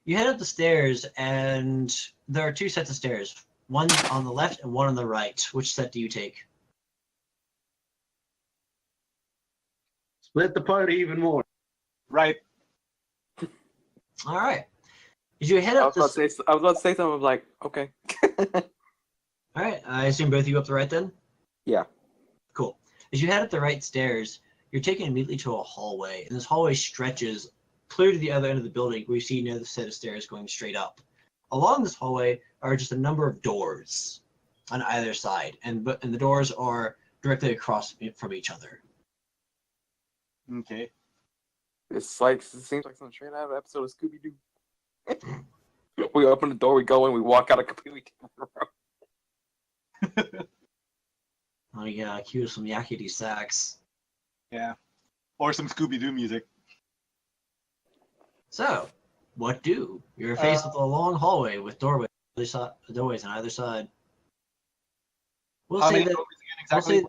You head up the stairs, and there are two sets of stairs. One on the left and one on the right. Which set do you take? Split the party even more. Right. All right. As you head I up was about to say something like, okay. all right. I assume both of you up the right then. Yeah. Cool. As you head up the right stairs, you're taken immediately to a hallway, and this hallway stretches clear to the other end of the building, where you see another set of stairs going straight up. Along this hallway are just a number of doors on either side, and the doors are directly across from each other. Okay. It seems like something straight out of an episode of Scooby Doo. We open the door, we go in, we walk out a completely different room. Oh yeah, cue some yakety sax. Yeah. Or some Scooby-Doo music. So, what do? You're faced with a long hallway with doorways on either side. We'll How say many that doorways again exactly?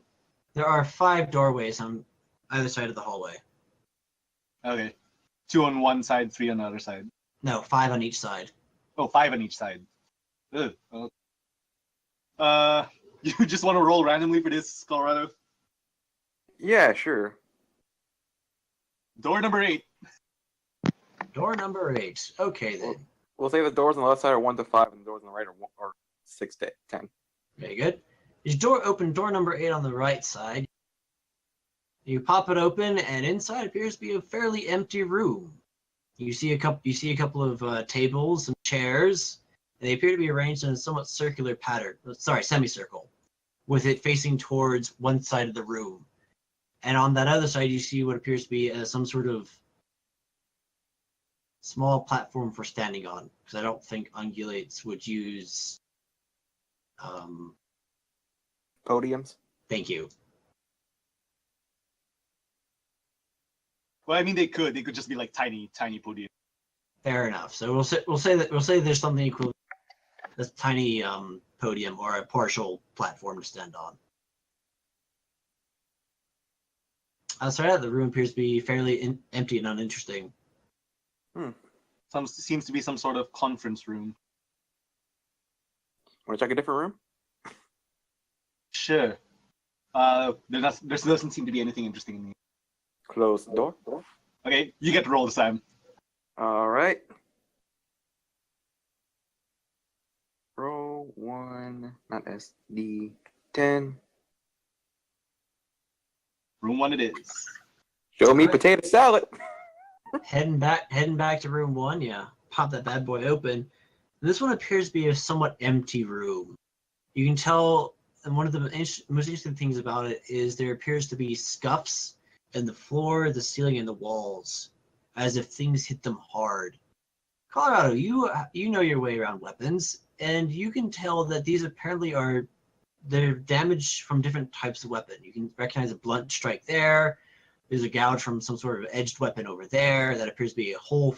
there are 5 doorways on either side of the hallway. Okay. 2 on one side, 3 on the other side. No, 5 on each side. Oh, 5 on each side. Ugh. You just want to roll randomly for this, Colorado? Yeah, sure. Door number 8. Door number 8. Okay then. We'll say the doors on the left side are 1 to 5, and the doors on the right are 6 to 10. Very good. As door number 8 on the right side. You pop it open, and inside appears to be a fairly empty room. You see a couple of tables and chairs, and they appear to be arranged in a somewhat circular pattern. Sorry, semicircle, with it facing towards one side of the room. And on that other side, you see what appears to be some sort of small platform for standing on, because I don't think ungulates would use. Podiums? Thank you. Well, I mean, they could just be like tiny podium. Fair enough. So we'll say there's something equivalent, a tiny podium or a partial platform to stand on. Outside of the room appears to be fairly empty and uninteresting. Seems to be some sort of conference room. Want to check a different room? Sure. There doesn't seem to be anything interesting in here. Close the door. Okay, you get to roll this time. All right. Roll 1, not SD, 10. Room 1 it is. Show me potato salad. Heading back to room 1, yeah. Pop that bad boy open. This one appears to be a somewhat empty room. You can tell, and one of the most interesting things about it is there appears to be scuffs in the floor, the ceiling, and the walls, as if things hit them hard. Colorado, you know your way around weapons, and you can tell that these apparently they're damaged from different types of weapon. You can recognize a blunt strike there. There's a gouge from some sort of edged weapon over there. That appears to be a whole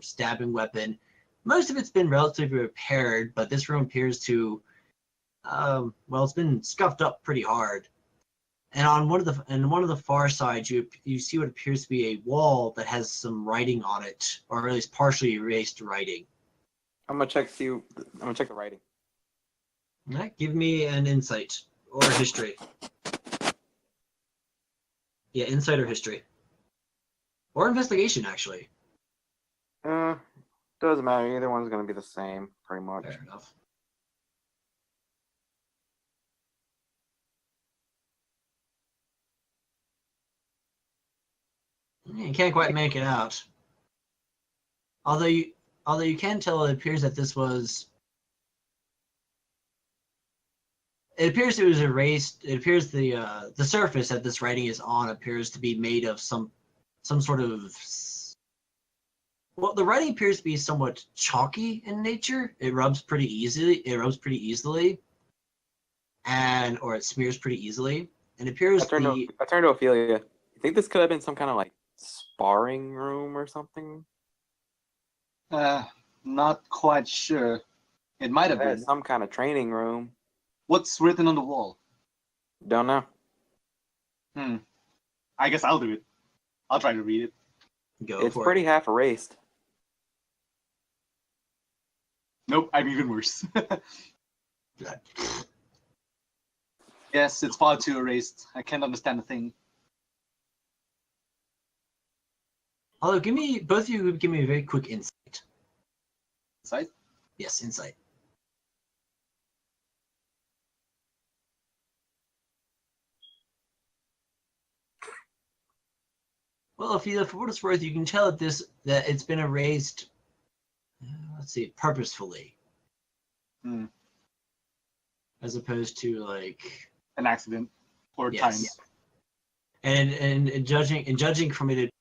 stabbing weapon. Most of it's been relatively repaired, but this room appears to, it's been scuffed up pretty hard. And on one of the far sides, you see what appears to be a wall that has some writing on it, or at least partially erased writing. I'm gonna check the writing. All right, give me an insight or history. Yeah, insight or history. Or investigation, actually. Doesn't matter. Either one's gonna be the same, pretty much. Fair enough. You can't quite make it out. Although you can tell, it appears that this was. It appears it was erased. It appears the surface that this writing is on appears to be made of some sort of. Well, the writing appears to be somewhat chalky in nature. It rubs pretty easily. Or it smears pretty easily. And it appears I turned to Ophelia. You think this could have been some kind of like sparring room or something? Not quite sure. It might have been. Some kind of training room. What's written on the wall? Don't know. I guess I'll do it. I'll try to read it. Go It's for pretty it. half erased. Nope, I'm even worse. Yes, it's far too erased. I can't understand a thing. Although, both of you give me a very quick insight. Insight? Yes, insight. Well, for what it's worth, you can tell that it's been erased. Let's see, purposefully, as opposed to like an accident or yes. time. And judging from it,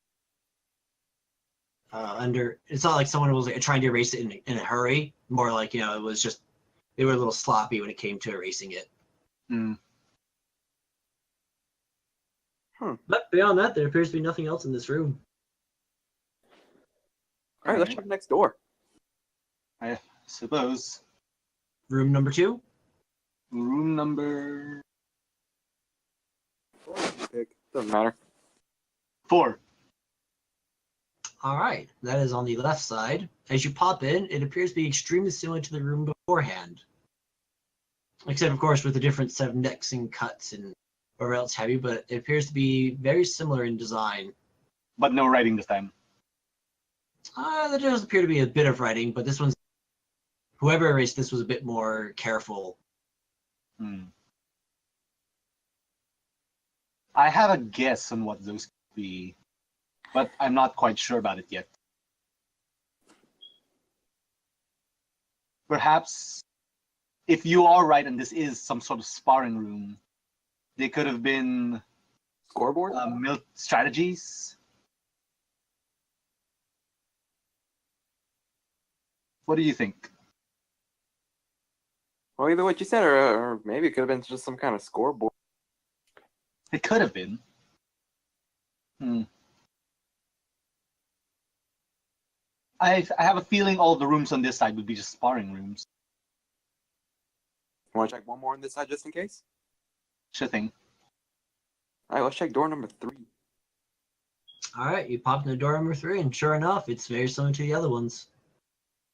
it's not like someone was like, trying to erase it in a hurry. More like it was just they were a little sloppy when it came to erasing it. But beyond that, there appears to be nothing else in this room. All right, let's check next door. I suppose. Room number 2? Room number... Doesn't matter. 4. All right, that is on the left side. As you pop in, it appears to be extremely similar to the room beforehand. Except, of course, with a different set of necks and cuts and whatever else have you, but it appears to be very similar in design. But no writing this time. There does appear to be a bit of writing, but this one's... Whoever erased this was a bit more careful. I have a guess on what those could be, but I'm not quite sure about it yet. Perhaps, if you are right and this is some sort of sparring room, they could have been Scoreboard? strategies. What do you think? Well, either what you said, or maybe it could have been just some kind of scoreboard. It could have been. I have a feeling all the rooms on this side would be just sparring rooms. You want to check one more on this side just in case? Sure thing. All right, let's check door number 3. All right, you pop into door number 3, and sure enough, it's very similar to the other ones.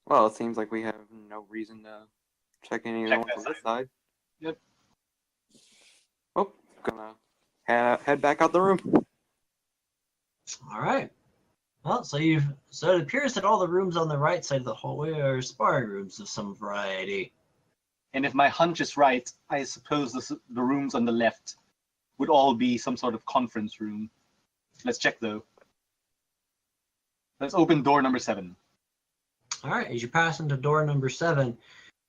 Well, it seems like we have no reason to check any of the ones on this side. Yep. Oh, gonna head back out the room. All right. Well, so it appears that all the rooms on the right side of the hallway are sparring rooms of some variety. And if my hunch is right, I suppose the rooms on the left would all be some sort of conference room. Let's check though. Let's open door number 7. All right, as you pass into door number 7,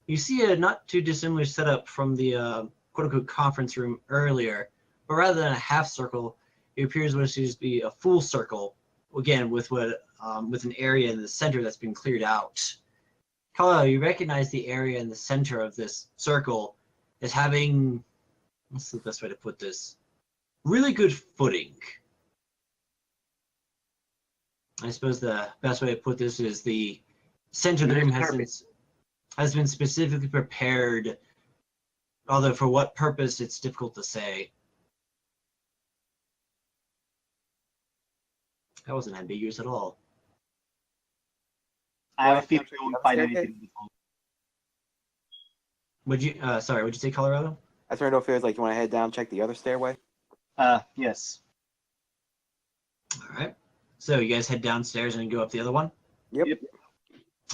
you see a not too dissimilar setup from the quote-unquote conference room earlier, but rather than a half circle, it appears what seems to be a full circle, again with an area in the center that's been cleared out. Colorado, you recognize the area in the center of this circle as having, what's the best way to put this? Really good footing. I suppose the best way to put this is the center of the room has been specifically prepared, although for what purpose it's difficult to say. That wasn't ambiguous at all. I have a feeling we won't find anything. Would you say Colorado? I sort of feels like you want to head down, check the other stairway. Yes. All right. So you guys head downstairs and go up the other one? Yep.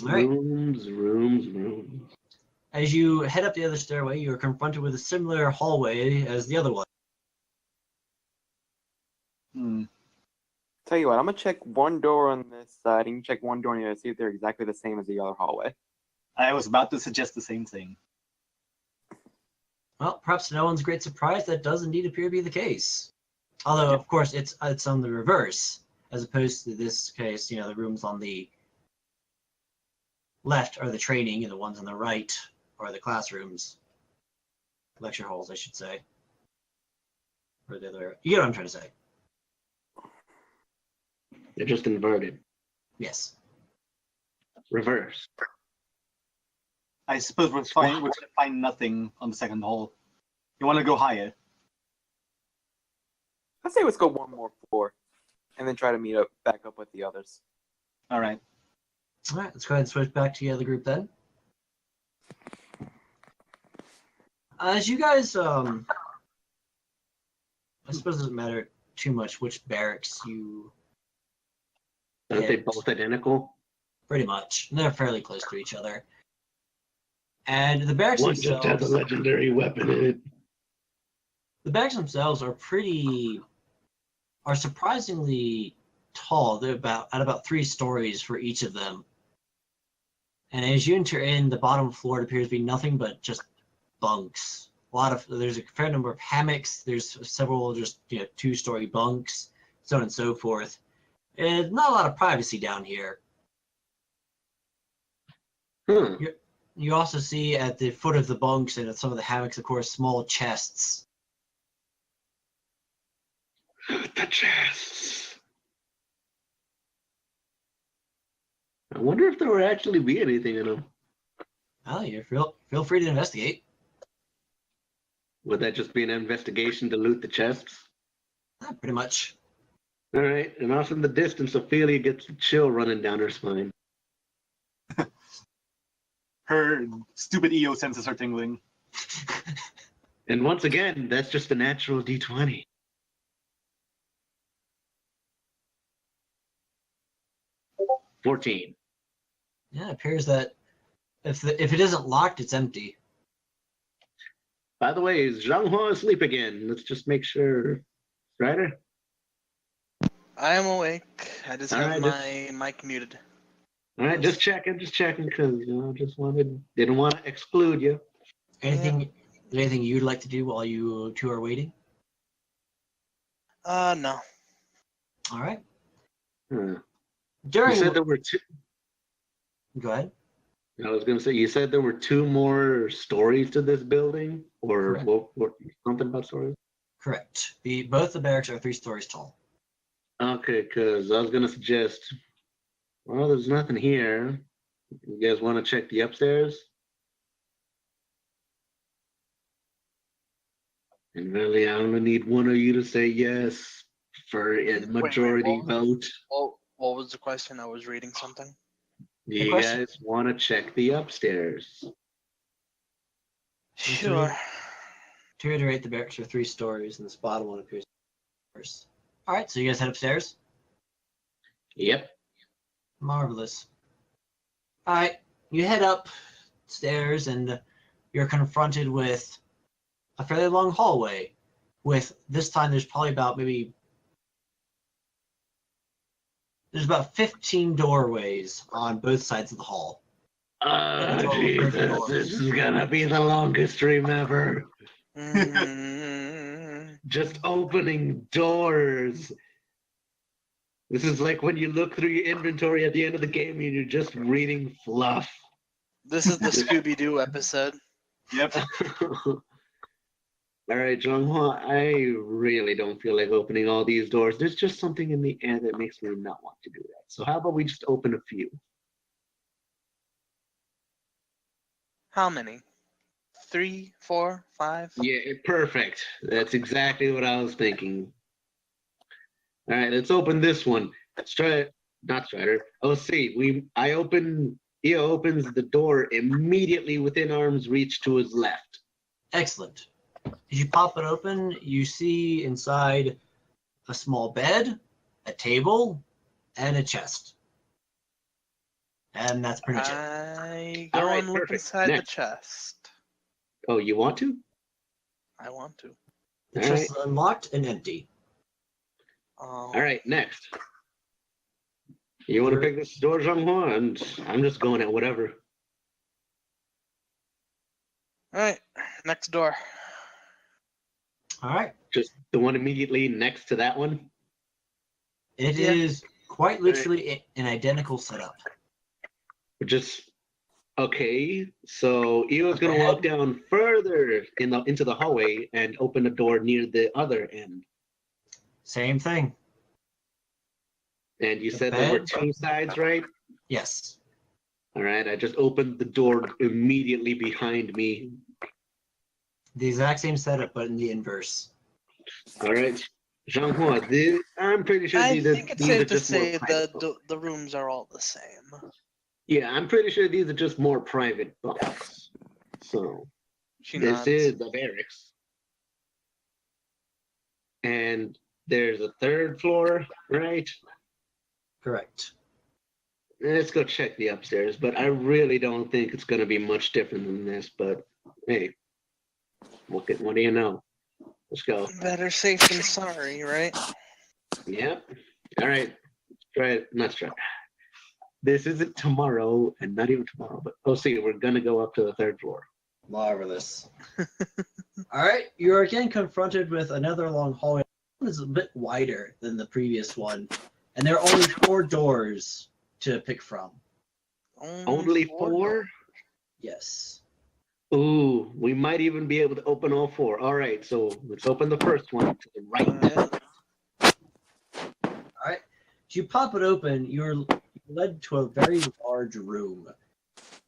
All right. Rooms. As you head up the other stairway, you are confronted with a similar hallway as the other one. Tell you what, I'm gonna check one door on this side and you check one door on the other, see if they're exactly the same as the other hallway. I was about to suggest the same thing. Well, perhaps to no one's great surprise, that does indeed appear to be the case. Although, of course, it's on the reverse, as opposed to this case, the rooms on the left are the training, and the ones on the right are the classrooms. Lecture halls, I should say. Or the other, you get what I'm trying to say. They're just inverted. Yes. Reverse. I suppose we're going to find nothing on the second hall. You want to go higher? I'd say let's go one more floor and then try to meet back up with the others. All right. All right, let's go ahead and switch back to the other group then. As you guys, I suppose it doesn't matter too much which barracks you Aren't they hit. both identical? Pretty much. They're fairly close to each other. And the barracks One just has a themselves, legendary weapon in it. the barracks themselves are surprisingly tall. They're at about 3 stories for each of them. And as you enter in, the bottom floor, it appears to be nothing but just bunks. There's a fair number of hammocks. There's several just 2-story bunks, so on and so forth. And not a lot of privacy down here. You also see at the foot of the bunks and at some of the hammocks, of course, small chests. The chests. I wonder if there would actually be anything in them. Oh, you feel free to investigate. Would that just be an investigation to loot the chests? Pretty much. All right, and off in the distance, Ophelia gets a chill running down her spine. Her stupid EO senses are tingling. And once again, that's just a natural D20. $14. Yeah, it appears that if it isn't locked, it's empty. By the way, is Zhanghua asleep again? Let's just make sure. Strider? I am awake. I just All have right, my mic muted. All right, just checking, because didn't want to exclude you. Anything you'd like to do while you two are waiting? No. All right. You During said there were 2. Go ahead. I was going to say, you said there were 2 more stories to this building, or Correct. what? Something about stories? Correct. Both the barracks are 3 stories tall. Okay, because I was going to suggest, well, there's nothing here. You guys want to check the upstairs? And really, I only need one of you to say yes for a majority vote. What was the question? I was reading something. Do you question- guys want to check the upstairs? Sure. To reiterate, the barracks are 3 stories, and this bottom one appears first. All right, so you guys head upstairs. Yep. Marvelous. All right, you head upstairs, and you're confronted with a fairly long hallway. With this time, there's probably there's about 15 doorways on both sides of the hall. Jesus, this is gonna be the longest stream ever. Just opening doors. This is like when you look through your inventory at the end of the game and you're just reading fluff. This is the Scooby-Doo episode. Yep. All right, Zhanghua, I really don't feel like opening all these doors. There's just something in the air that makes me not want to do that. So how about we just open a few? How many? 3, 4, 5? Yeah, perfect. That's exactly what I was thinking. All right, let's open this one. Not Strider. Oh, see, Eo opens the door immediately within arm's reach to his left. Excellent. As you pop it open, you see inside a small bed, a table, and a chest. And that's pretty much it. I go Alright, and look perfect. inside Next. the chest. Oh, you want to? I want to. The All chest is unlocked and empty. All right, next. You want to pick this door, Zhanghua? I'm just going at whatever. Alright, next door. All right. Just the one immediately next to that one? It Yeah. is quite literally an identical setup. Just, okay. So Eo's going to walk down further into the hallway and open a door near the other end. Same thing. And you The said there were bed? 2 sides, right? Yes. All right, I just opened the door immediately behind me. The exact same setup, but in the inverse. All right, Zhanghua, I'm pretty sure I these are think it's safe to just more say private that bunks. the rooms are all the same. Yeah, I'm pretty sure these are just more private bunks. So, She This nods. is the barracks. And there's a third floor, right? Correct. Let's go check the upstairs, but I really don't think it's going to be much different than this. But hey, what do you know? Let's go. Better safe than sorry, right? Yep. All right. Try it. Let's try. This isn't tomorrow, and not even tomorrow, but see, we're going to go up to the third floor. Marvelous. All right, you are again confronted with another long hallway. This is a bit wider than the previous one, and there are only 4 doors to pick from. Only four 4? Yes. Ooh, we might even be able to open all 4. All right, so let's open the first one to the right. doors. All right. As you pop it open, you're led to a very large room.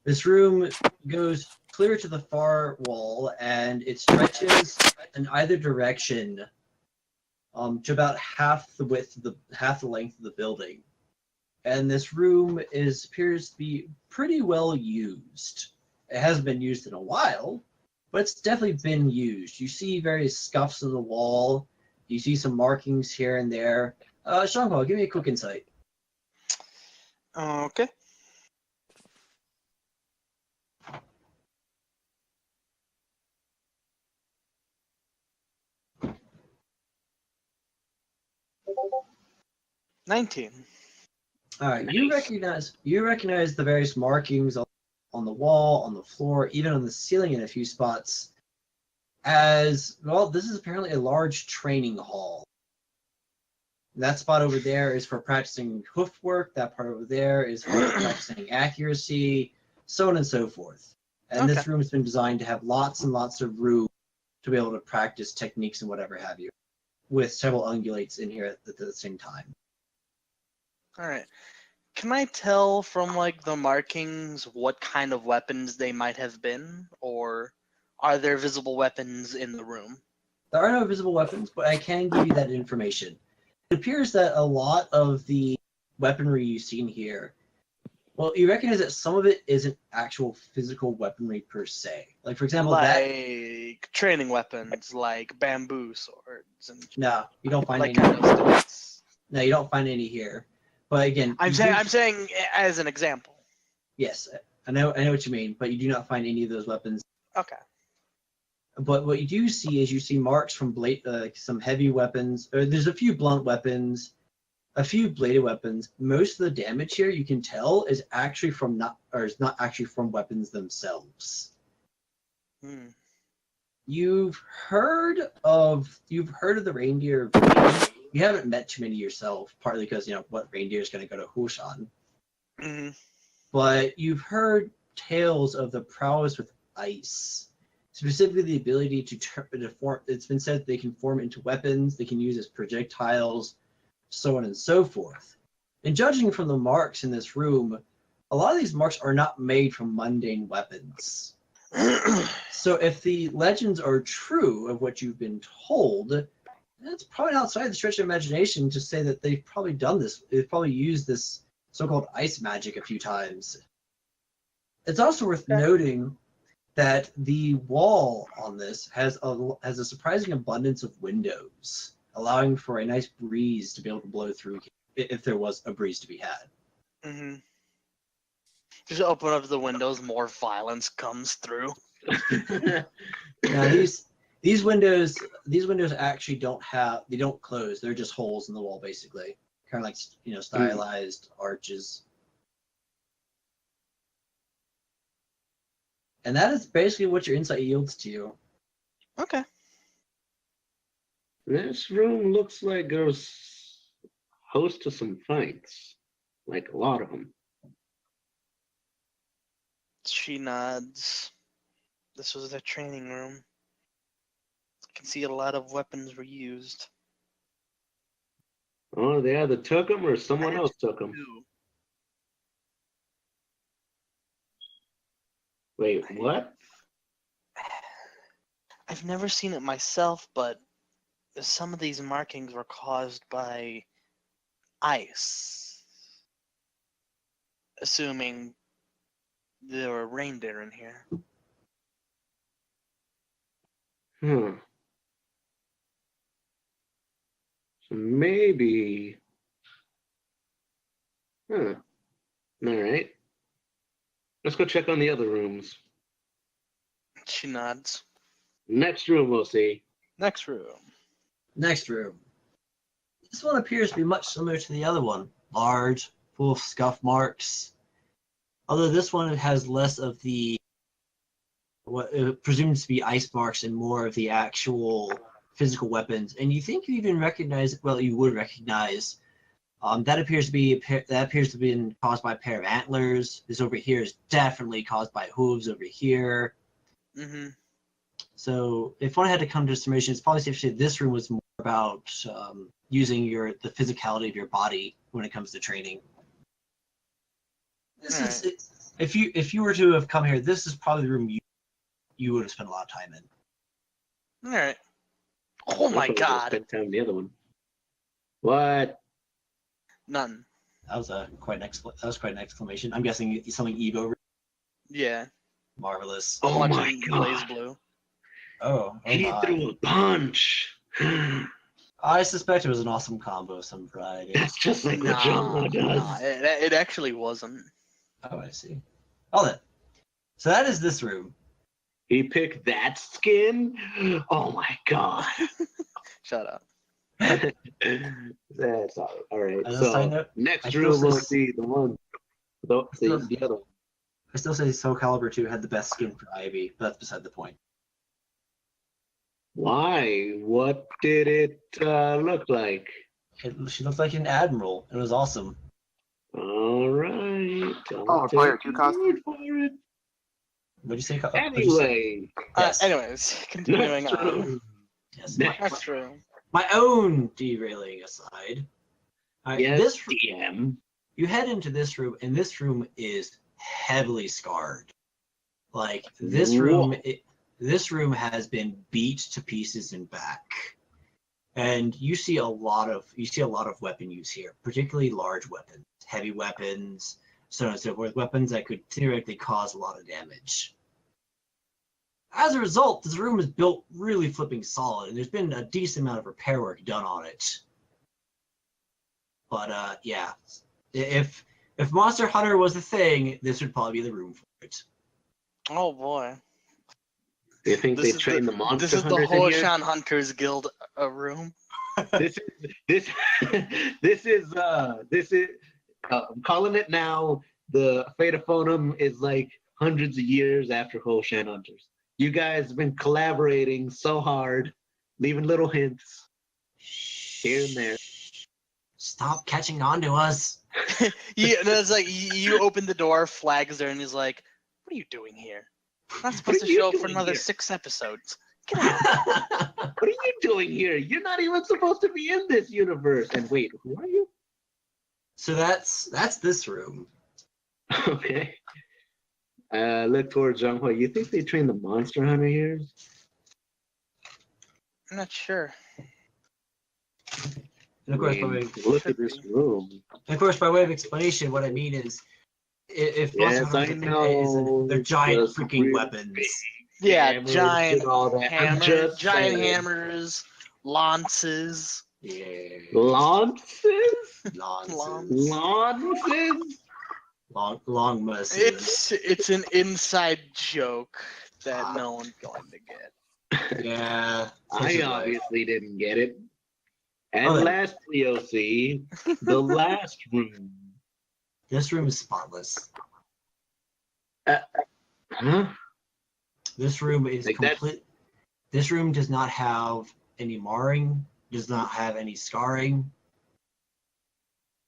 This room goes clear to the far wall, and it stretches in either direction to about half the length of the building. And this room appears to be pretty well used. It hasn't been used in a while, but it's definitely been used. You see various scuffs in the wall. You see some markings here and there. Sean Paul, give me a quick insight. Okay. $19. All right, Nice. you recognize the various markings on the wall, on the floor, even on the ceiling in a few spots. As well, this is apparently a large training hall. That spot over there is for practicing hoof work. That part over there is for practicing accuracy, so on and so forth. And this room has been designed to have lots and lots of room to be able to practice techniques and whatever have you, with several ungulates in here at the same time. All right. Can I tell from like the markings what kind of weapons they might have been, or are there visible weapons in the room? There are no visible weapons, but I can give you that information. It appears that a lot of the weaponry you've seen here, well, you recognize that some of it isn't actual physical weaponry per se. Like, for example, like training weapons, like bamboo swords and no, you don't find like any. kind of stuff. No, you don't find any here. But again, I'm saying as an example. yes, I know what you mean, but you do not find any of those weapons. Okay. But what you do see is you see marks from some heavy weapons. There's a few blunt weapons, a few bladed weapons. Most of the damage here, you can tell, is actually is not actually from weapons themselves. You've heard of the reindeer. You haven't met too many yourself, partly because what reindeer is going to go to Hushan. Mm-hmm. But you've heard tales of the prowess with ice. Specifically, the ability to form. It's been said that they can form into weapons. They can use as projectiles, so on and so forth. And judging from the marks in this room, a lot of these marks are not made from mundane weapons. So if the legends are true of what you've been told, it's probably outside the stretch of imagination to say that they've probably done this. They've probably used this so-called ice magic a few times. It's also worth noting that the wall on this has a surprising abundance of windows, allowing for a nice breeze to be able to blow through if there was a breeze to be had. Mm-hmm. Just open up the windows, more violence comes through. Now these windows actually don't close. They're just holes in the wall, basically, kind of like stylized arches. And that is basically what your insight yields to you. Okay. This room looks like there's host to some fights, like a lot of them. She nods. This was their training room. I can see a lot of weapons were used. Oh, they either took them or someone else took them. Wait, what? I've never seen it myself, but some of these markings were caused by ice. Assuming there were reindeer in here. Hmm. So maybe. Huh. All right. Let's go check on the other rooms. She nods. Next room, we'll see. Next room. Next room. This one appears to be much similar to the other one. Large, full of scuff marks. Although this one has less of the what it presumes to be ice marks and more of the actual physical weapons. And you think you even recognize, well, you would recognize, that appears to be caused by a pair of antlers. This over here is definitely caused by hooves over here. Mm-hmm. So if one had to come to a summation, it's probably safe to say this room was more about using the physicality of your body when it comes to training. If you were to have come here, this is probably the room you would have spent a lot of time in. All right. Oh my God. Spend time in the other one. What? None. That was quite an exclamation. I'm guessing something Evo. Yeah. Marvelous. Oh Watching my Blaze God. Blue. Oh He my. threw a punch. I suspect it was an awesome combo of some variety. It's just like what John does. Nah, it actually wasn't. Oh, I see. Oh, then. So that is this room. He picked that skin? Oh my God. Shut up. That's all right. As a side note, Next I still room, we'll say- see the one. The other one. I still say Soul Calibur 2 had the best skin for Ivy, but that's beside the point. Why? What did it look like? She looked like an admiral. It was awesome. All right. Oh, player 2 costume. For it. What'd you say? What'd you say? Anyway. Yes. Anyways, continuing Next on. room. Yes. Next room. My own derailing aside. All right, Yes, this DM. you head into this room, and this room is heavily scarred. Like this room, this room has been beat to pieces and back, and you see a lot of weapon use here, particularly large weapons, heavy weapons, so on and so forth, weapons that could theoretically cause a lot of damage. As a result, this room is built really flipping solid, and there's been a decent amount of repair work done on it. But yeah, if Monster Hunter was a thing, this would probably be the room for it. Oh boy. Do you think This they is trained the monster This is the hunters in here? Hoshan Hunters Guild room. This is I'm calling it now. The fate of Foenum is like hundreds of years after Hoshan Hunters. You guys have been collaborating so hard, leaving little hints here and there. Stop catching on to us. Yeah, that's like you open the door, flags there, and he's like, "What are you doing here? I'm not supposed What to are you show up for doing another here? 6 episodes. Get out." What are you doing here? You're not even supposed to be in this universe. And wait, who are you? So that's this room. Okay. Look towards Zhonghua. You think they trained the monster hunter here? I'm not sure. And of course, Look at this room. by way of explanation, what I mean is, if Yes, Monster I Hunter know. they're giant Just freaking really weapons. big Yeah, hammers giant and all that. I'm just giant saying. hammers, lances. Yeah. Lances? Lances. Lances? Long muscles. It's an inside joke that no one's going to get. Yeah. I obviously didn't get it. And Oh, then. lastly, OC, the last room. This room is spotless. Huh? This room is Like that- complete. This room does not have any marring, does not have any scarring.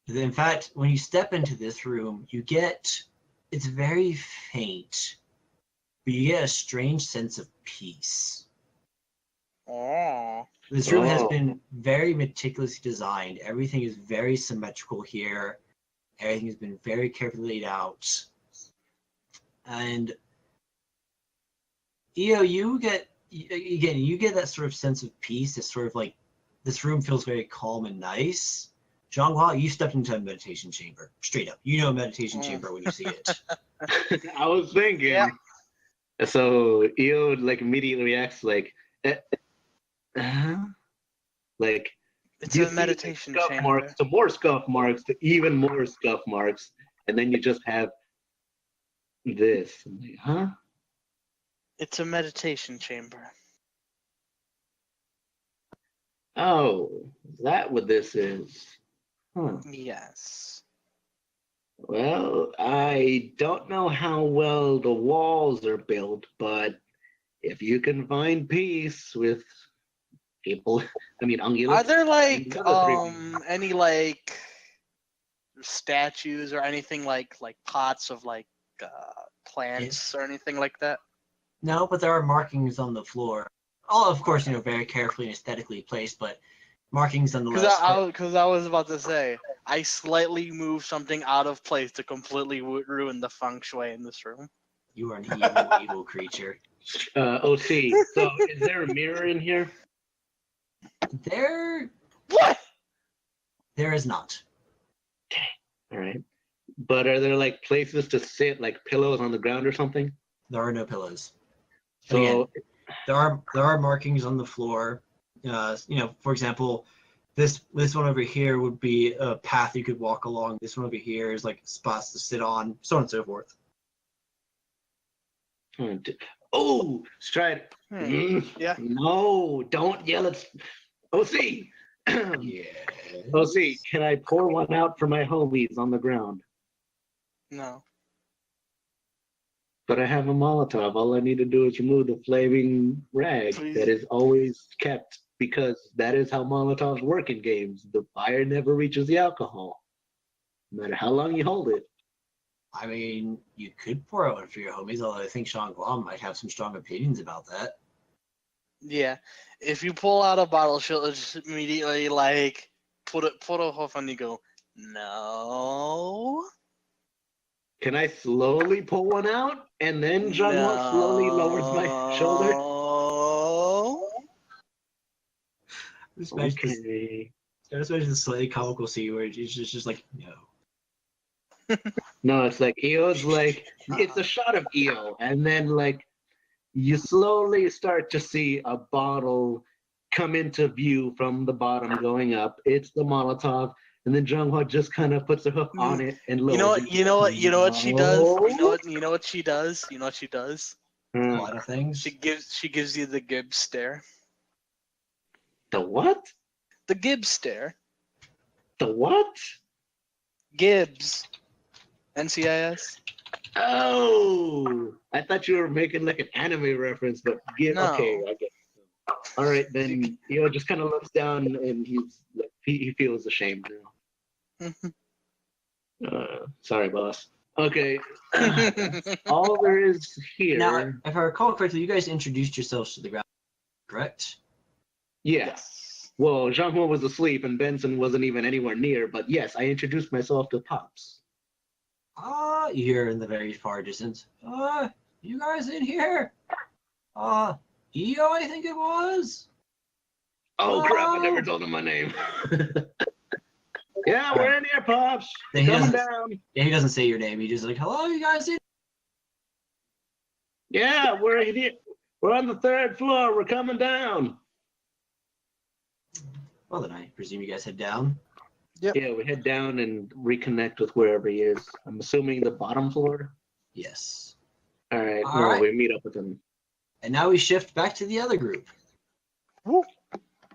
In fact, when you step into this room, it's very faint, but you get a strange sense of peace. Oh. This room has Oh. been very meticulously designed. Everything is very symmetrical here. Everything has been very carefully laid out. And you get that sort of sense of peace. It's sort of like this room feels very calm and nice. Zhonghua, you stepped into a meditation chamber. Straight up. You know a meditation chamber when you see it. I was thinking. Yeah. So Eo like immediately reacts like, Like It's you a see, like, meditation scuff chamber. marks to more scuff marks to even more scuff marks, and then you just have this. I'm like, huh? It's a meditation chamber. Oh, is that what this is? Huh. Yes. Well, I don't know how well the walls are built, but if you can find peace with people, I mean, Are ungulates there and like the other three. any like statues or anything like pots of like plants or anything like that? No, but there are markings on the floor. All, of course, very carefully and aesthetically placed, but markings nonetheless. Because I was about to say, I slightly moved something out of place to completely ruin the feng shui in this room. You are an evil, evil creature. OC. So, is there a mirror in here? What? There is not. All right. But are there like places to sit, like pillows on the ground or something? There are no pillows. So, Again, there are markings on the floor. For example, this one over here would be a path you could walk along. This one over here is like spots to sit on, so on and so forth. oh, Stride. Yeah. No, don't yell at OC. Yeah. OC, can I pour one out for my homies on the ground? No. But I have a Molotov. All I need to do is remove the flaming rag Please. that is always kept, because that is how Molotovs work in games. The fire never reaches the alcohol, no matter how long you hold it. I mean, you could pour out one for your homies, although I think Sean Guam might have some strong opinions about that. Yeah. If you pull out a bottle, she'll just immediately like put a hoof on you. Go. No. Can I slowly pull one out, and then Junwo slowly lowers my shoulder? Just Okay. imagine the slightly comical scene where it's just like, no. No, it's like Eo's like, it's a shot of Eo, and then like you slowly start to see a bottle come into view from the bottom going up. It's the Molotov, and then Junghwa just kind of puts a hoof on it and lowers it. You know what she does? You know what she does? A lot of things. She gives you the Gibbs stare. The what? The Gibbs stare. The what? Gibbs. NCIS. Oh, I thought you were making like an anime reference, but No. okay, I get it. All right, then Eo just kind of looks down and he's like, he feels ashamed now. Sorry, boss. Okay, all there is here. Now, if I recall correctly, you guys introduced yourselves to the ground, correct? Yes. Well, Jean-Paul was asleep and Benson wasn't even anywhere near, but yes, I introduced myself to Pops. You hear in the very far distance. You guys in here? EO, I think it was. Oh crap! I never told him my name. Yeah, we're in here, Pops. Then he Coming doesn't- down. Yeah, he doesn't say your name. He just like, hello, you guys in? Yeah, we're here. We're on the 3rd floor. We're coming down. Well, then I presume you guys head down. Yep. Yeah, we head down and reconnect with wherever he is. I'm assuming the bottom floor. Yes. All right. All Well, right. we meet up with him. And now we shift back to the other group.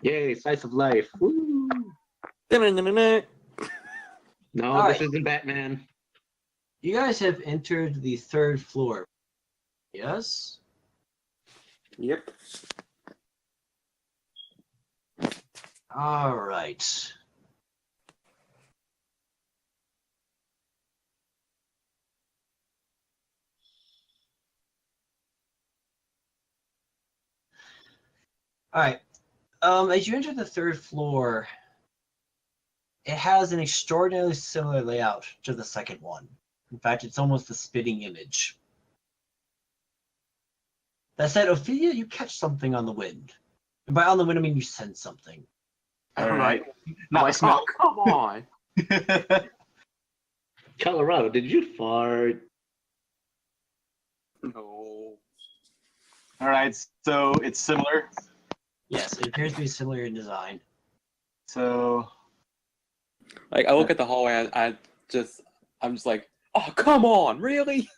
Yay, slice of life. Woo. Da-na-na-na-na. No, All this right. isn't Batman. You guys have entered the 3rd floor. Yes? Yep. All right. All right. As you enter the 3rd floor, it has an extraordinarily similar layout to the 2nd one. In fact, it's almost a spitting image. That said, Ophelia, you catch something on the wind. And by on the wind, I mean you sense something. All I'm right. like, Now I smell. oh, come on. Colorado, did you fart? No. All right. So it's similar. Yes, it appears to be similar in design. So, Like I look at the hallway, I'm just like, oh come on, really?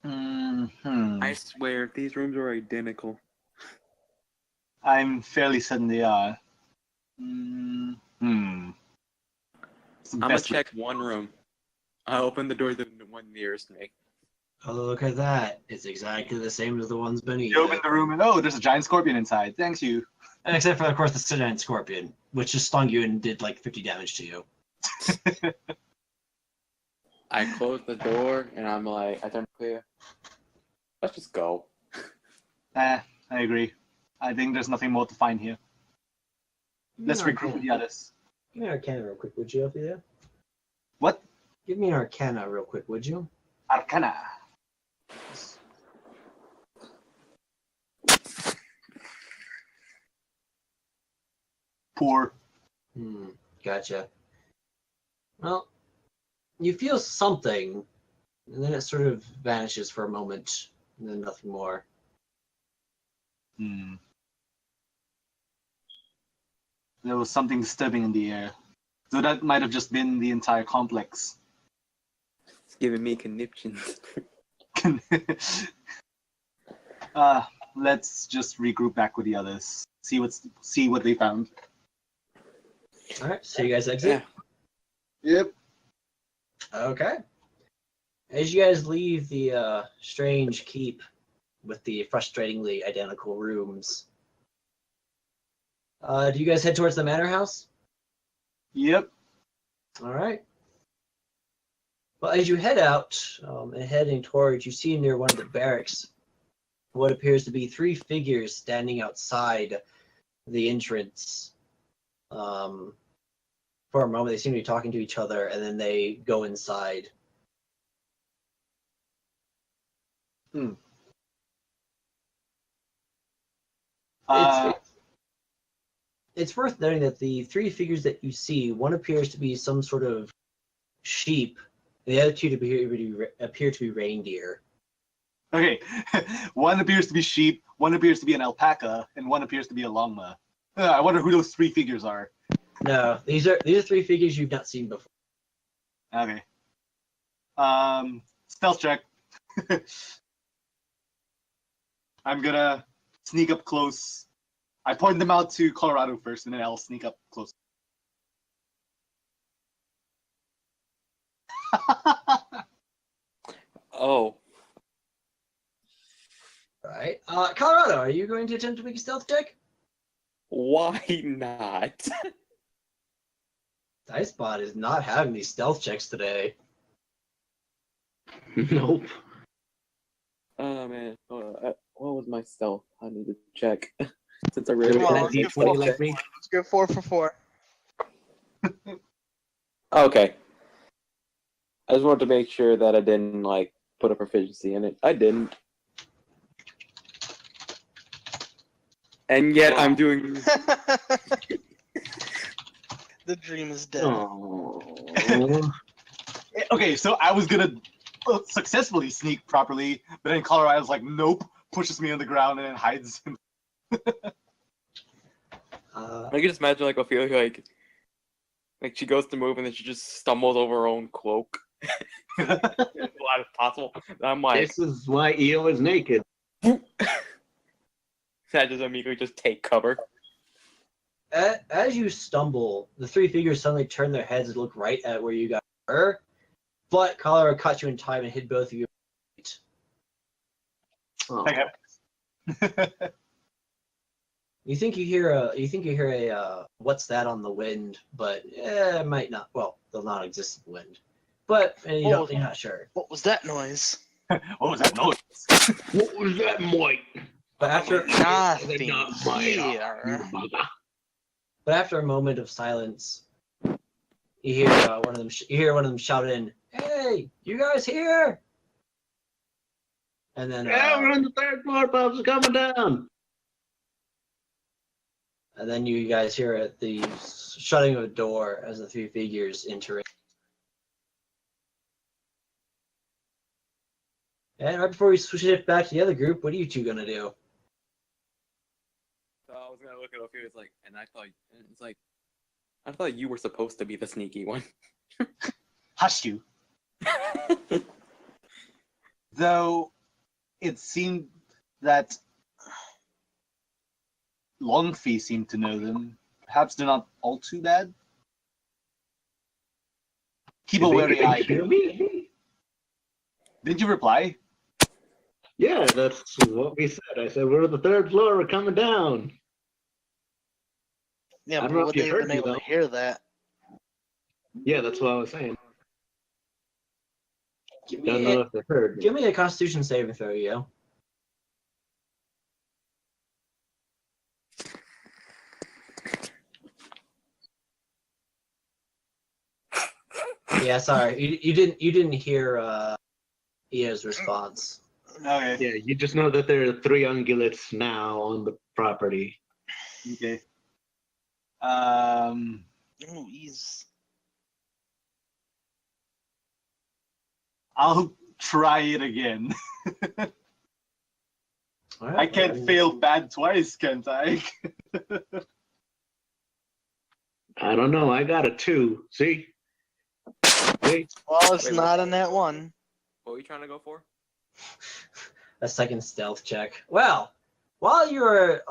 I swear these rooms are identical. I'm fairly certain they are. It's the I'm gonna best check one room. I open the door to the one nearest me. Oh, look at that. It's exactly the same as the ones beneath You open it. the room and oh, there's a giant scorpion inside. Thanks you. Except for, of course, the giant scorpion, which just stung you and did like 50 damage to you. I close the door and I'm like, I turn clear. Let's just go. I agree. I think there's nothing more to find here. Let's regroup with the others. Give me an Arcana real quick, would you, Ophelia? What? Give me an Arcana real quick, would you? Arcana. Poor. Gotcha. Well, you feel something, and then it sort of vanishes for a moment, and then nothing more. There was something disturbing in the air. So that might have just been the entire complex. It's giving me conniptions. Let's just regroup back with the others. See what they found. All right, so you guys exit. Yep. Okay. As you guys leave the strange keep with the frustratingly identical rooms, do you guys head towards the manor house? Yep. All right. Well, as you head out and heading towards, you see near one of the barracks what appears to be three figures standing outside the entrance. For a moment, they seem to be talking to each other, and then they go inside. It's worth noting that the three figures that you see, one appears to be some sort of sheep, and the other two appear to be reindeer. Okay. One appears to be sheep, one appears to be an alpaca, and one appears to be a llama. I wonder who those three figures are. No, these are three figures you've not seen before. Okay. Stealth check. I'm gonna sneak up close. I point them out to Colorado first, and then I'll sneak up close. Oh. All right. Colorado, are you going to attempt to make a stealth check? Why not? Dicebot is not having these stealth checks today. Nope. Oh man. What was my stealth? I need to check. Since I really Come on, That let's D20 go like me. Let's go 4 for 4. Okay. I just wanted to make sure that I didn't like put a proficiency in it. I didn't. And yet I'm doing The dream is dead. Oh. Okay, so I was gonna successfully sneak properly, but then Colorado's like, nope, pushes me on the ground and then hides. I can just imagine like Ophelia like she goes to move and then she just stumbles over her own cloak. As lot as possible. And I'm like, This is why EO is naked. I just immediately just take cover. As you stumble, the three figures suddenly turn their heads and look right at where you guys were. But Colorado caught you in time and hit both of you. Oh. Okay. You think you hear a what's that on the wind, but it might not. Well, the non-existent wind, but you're not sure. What was that noise? What was that noise? What was that, Mike? But after Nothing here. But after a moment of silence, you hear one of them. You hear one of them shout in, "Hey, you guys here?" And then Yeah, we're on the third floor, Bubs. Coming down. and then you guys hear the shutting of a door as the three figures enter. And right before we switch it back to the other group, what are you two gonna do? So I was gonna look at Ophelia, it's like, and I thought you were supposed to be the sneaky one. Hush you. Though it seemed that Longfee seemed to know them. Perhaps they're not all too bad. Keep a wary eye. Hear me? Did you reply? Yeah, that's what we said. I said we're on the third floor. We're coming down. Yeah, I don't but know would if they you have heard been me, able though. to hear that? Yeah, that's what I was saying. Give Don't me, know if they heard me. give me a Constitution saving throw, yo. Yeah, sorry, you didn't hear Ia's response. Okay. Yeah, you just know that there are 3 ungulates now on the property. Okay. Oh, he's I'll try it again. All right, I can't fail bad twice, can't I? I don't know. I got a 2. See? See? well, it's Wait, not what? a net one. What were you trying to go for? A second stealth check. Well, while you're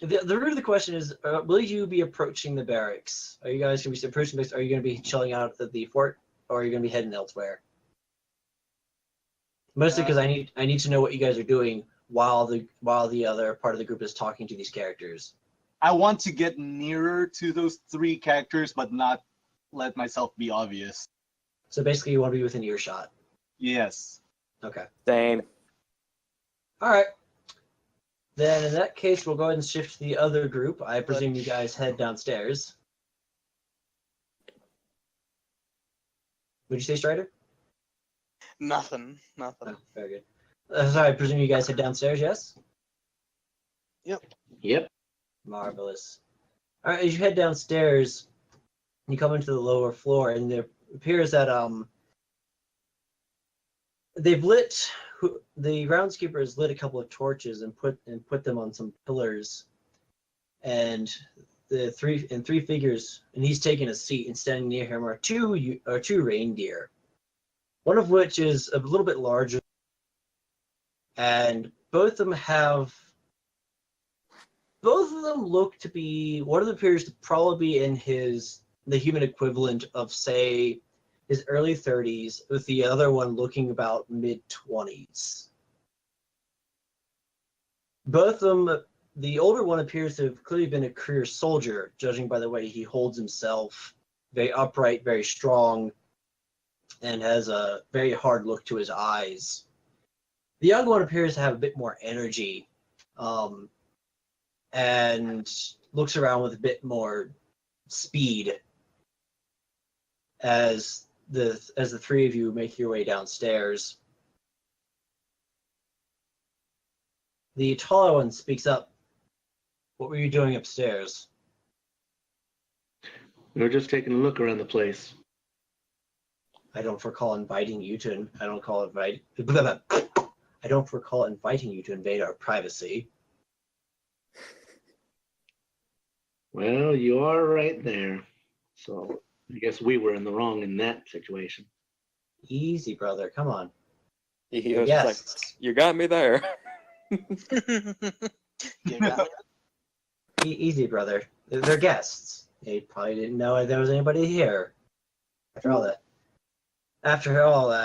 the root of the question is, will you be approaching the barracks? Are you guys going to be approaching the barracks? Are you going to be chilling out at the fort, or are you going to be heading elsewhere? Mostly because I need to know what you guys are doing while the other part of the group is talking to these characters. I want to get nearer to those 3 characters, but not let myself be obvious. So basically, you want to be within earshot. Yes. Okay. Same. All right. Then in that case, we'll go ahead and shift to the other group. I presume you guys head downstairs. Would you say, Strider? Nothing. Oh, very good. Sorry, I presume you guys head downstairs, yes? Yep. Marvelous. All right, as you head downstairs, you come into the lower floor, and there appears that they've lit. The groundskeeper has lit a couple of torches and put them on some pillars, and the three figures, and he's taking a seat, and standing near him are two reindeer, one of which is a little bit larger, and both of them look to be, one of them appears to probably be in the human equivalent of, say, his early 30s, with the other one looking about mid-20s. Both of them, the older one appears to have clearly been a career soldier, judging by the way he holds himself, very upright, very strong, and has a very hard look to his eyes. The young one appears to have a bit more energy, and looks around with a bit more speed as the 3 of you make your way downstairs. The taller one speaks up. What were you doing upstairs? We're just taking a look around the place. I don't recall inviting you to. I don't recall inviting you to invade our privacy. Well, you are right there. So I guess we were in the wrong in that situation. Easy, brother. Come on. He was just like, Yes. you got me there. You got it. Easy, brother. They're guests. They probably didn't know there was anybody here. After all,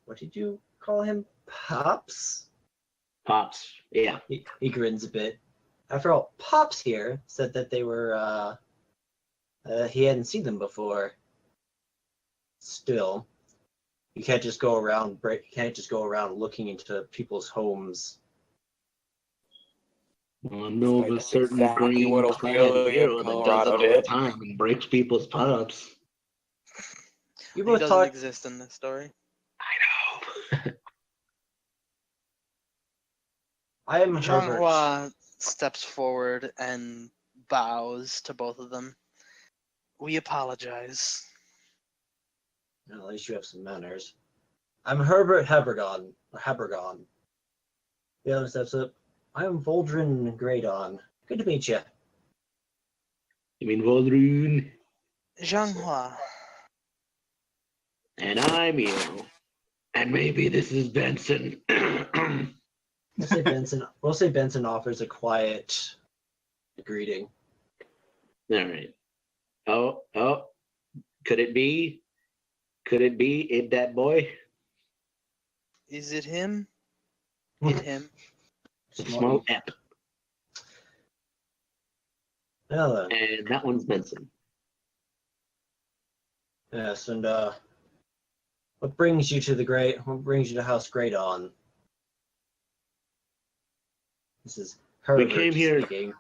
what did you call him? Pops? Pops. Yeah. He grins a bit. After all, Pops here said that they were, he hadn't seen them before. Still, you can't just go around looking into people's homes. Well, I know of a That's certain exactly green what clad Ophelia hero that does it Colorado all the did. time and breaks people's pubs. You He both doesn't talk. exist in this story. I know. I am Herbert. Zhanghua steps forward and bows to both of them. We apologize. Well, at least you have some manners. I'm Herbert Hebergon. Hebergon. The other steps up. I'm Voldrin Greydon. Good to meet you. You mean Voldrun? Zhanghua. And I'm Eo. And maybe this is Benson. We'll say Benson offers a quiet greeting. All right. Oh, could it be? Could it be it that boy? Is it him? It him? Small ep. Now then. And that one's Benson. Yes, and what brings you to House Greydon? This is Herbert came here- speaking.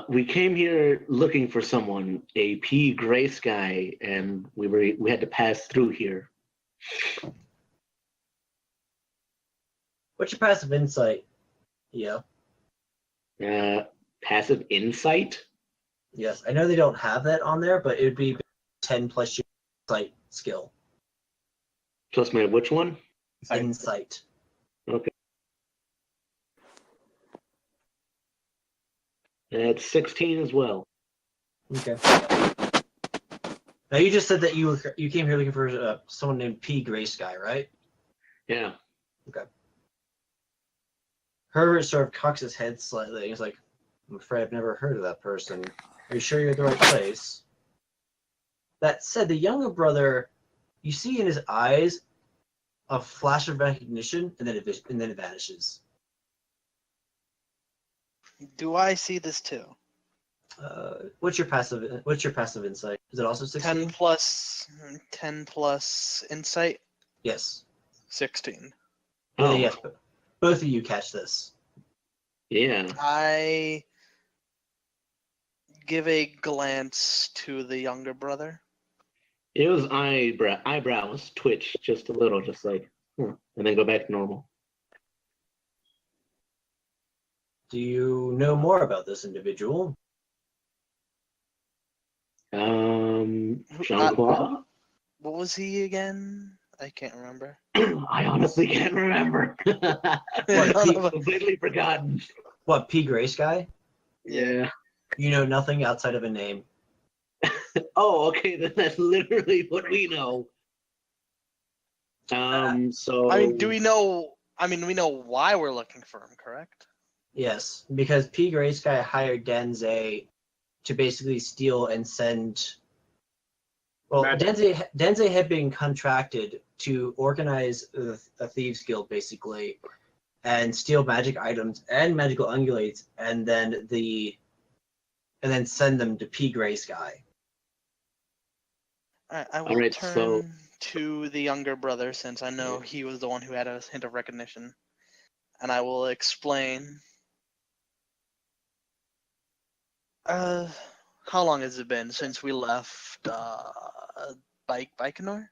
We came here looking for someone, a P. Gray Sky, and we had to pass through here. What's your passive insight? Yeah. Passive insight? Yes, I know they don't have that on there, but it would be 10 plus your insight skill. Plus my which one? Insight. Okay. It's 16 as well. Okay. Now you just said that you came here looking for someone named P. Gray Sky, right? Yeah. Herbert sort of cocks his head slightly. He's like, I'm afraid I've never heard of that person. Are you sure you're at the right place? That said, the younger brother, you see in his eyes a flash of recognition, and then it vanishes. Do I see this too? What's your passive insight? Is it also 16? 10 plus insight, Yes. 16. Oh, Yes, but both of you catch this. yeah. I give a glance to the younger brother. It was eyebrows twitch just a little, just like, and then go back to normal. Do you know more about this individual? Jean-Claude? What was he again? I can't remember. I honestly can't remember. Completely forgotten. What, P. Gray Sky? Yeah. You know nothing outside of a name. Oh, okay. Then that's literally what we know. So. I mean, we know why we're looking for him, correct? Yes, because P. Gray Sky hired Denze to basically steal and send. Well, Denze had been contracted to organize a thieves guild, basically, and steal magic items and magical ungulates, and then send them to P. Gray Sky. All right, I will turn to the younger brother since I know he was the one who had a hint of recognition, and I will explain. How long has it been since we left Baikonur?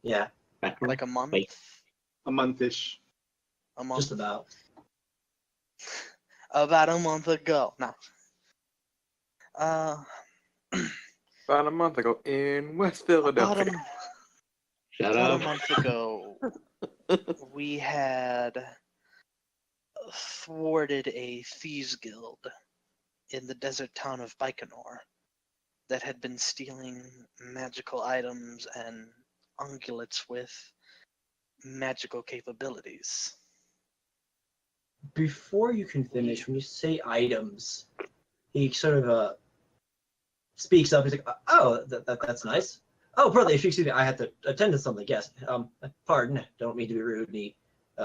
Yeah, Like a month? A monthish. A month? just about. About a month ago. No. About a month ago in West Philadelphia. Shut About up. a month ago, we had thwarted a thieves guild in the desert town of Baikonur that had been stealing magical items and ungulates with magical capabilities. Before you can finish, when you say items, he sort of speaks up. He's like, "Oh, that's nice. Oh, brother, if you excuse me, I have to attend to something. Yes. Pardon. Don't mean to be rude." And he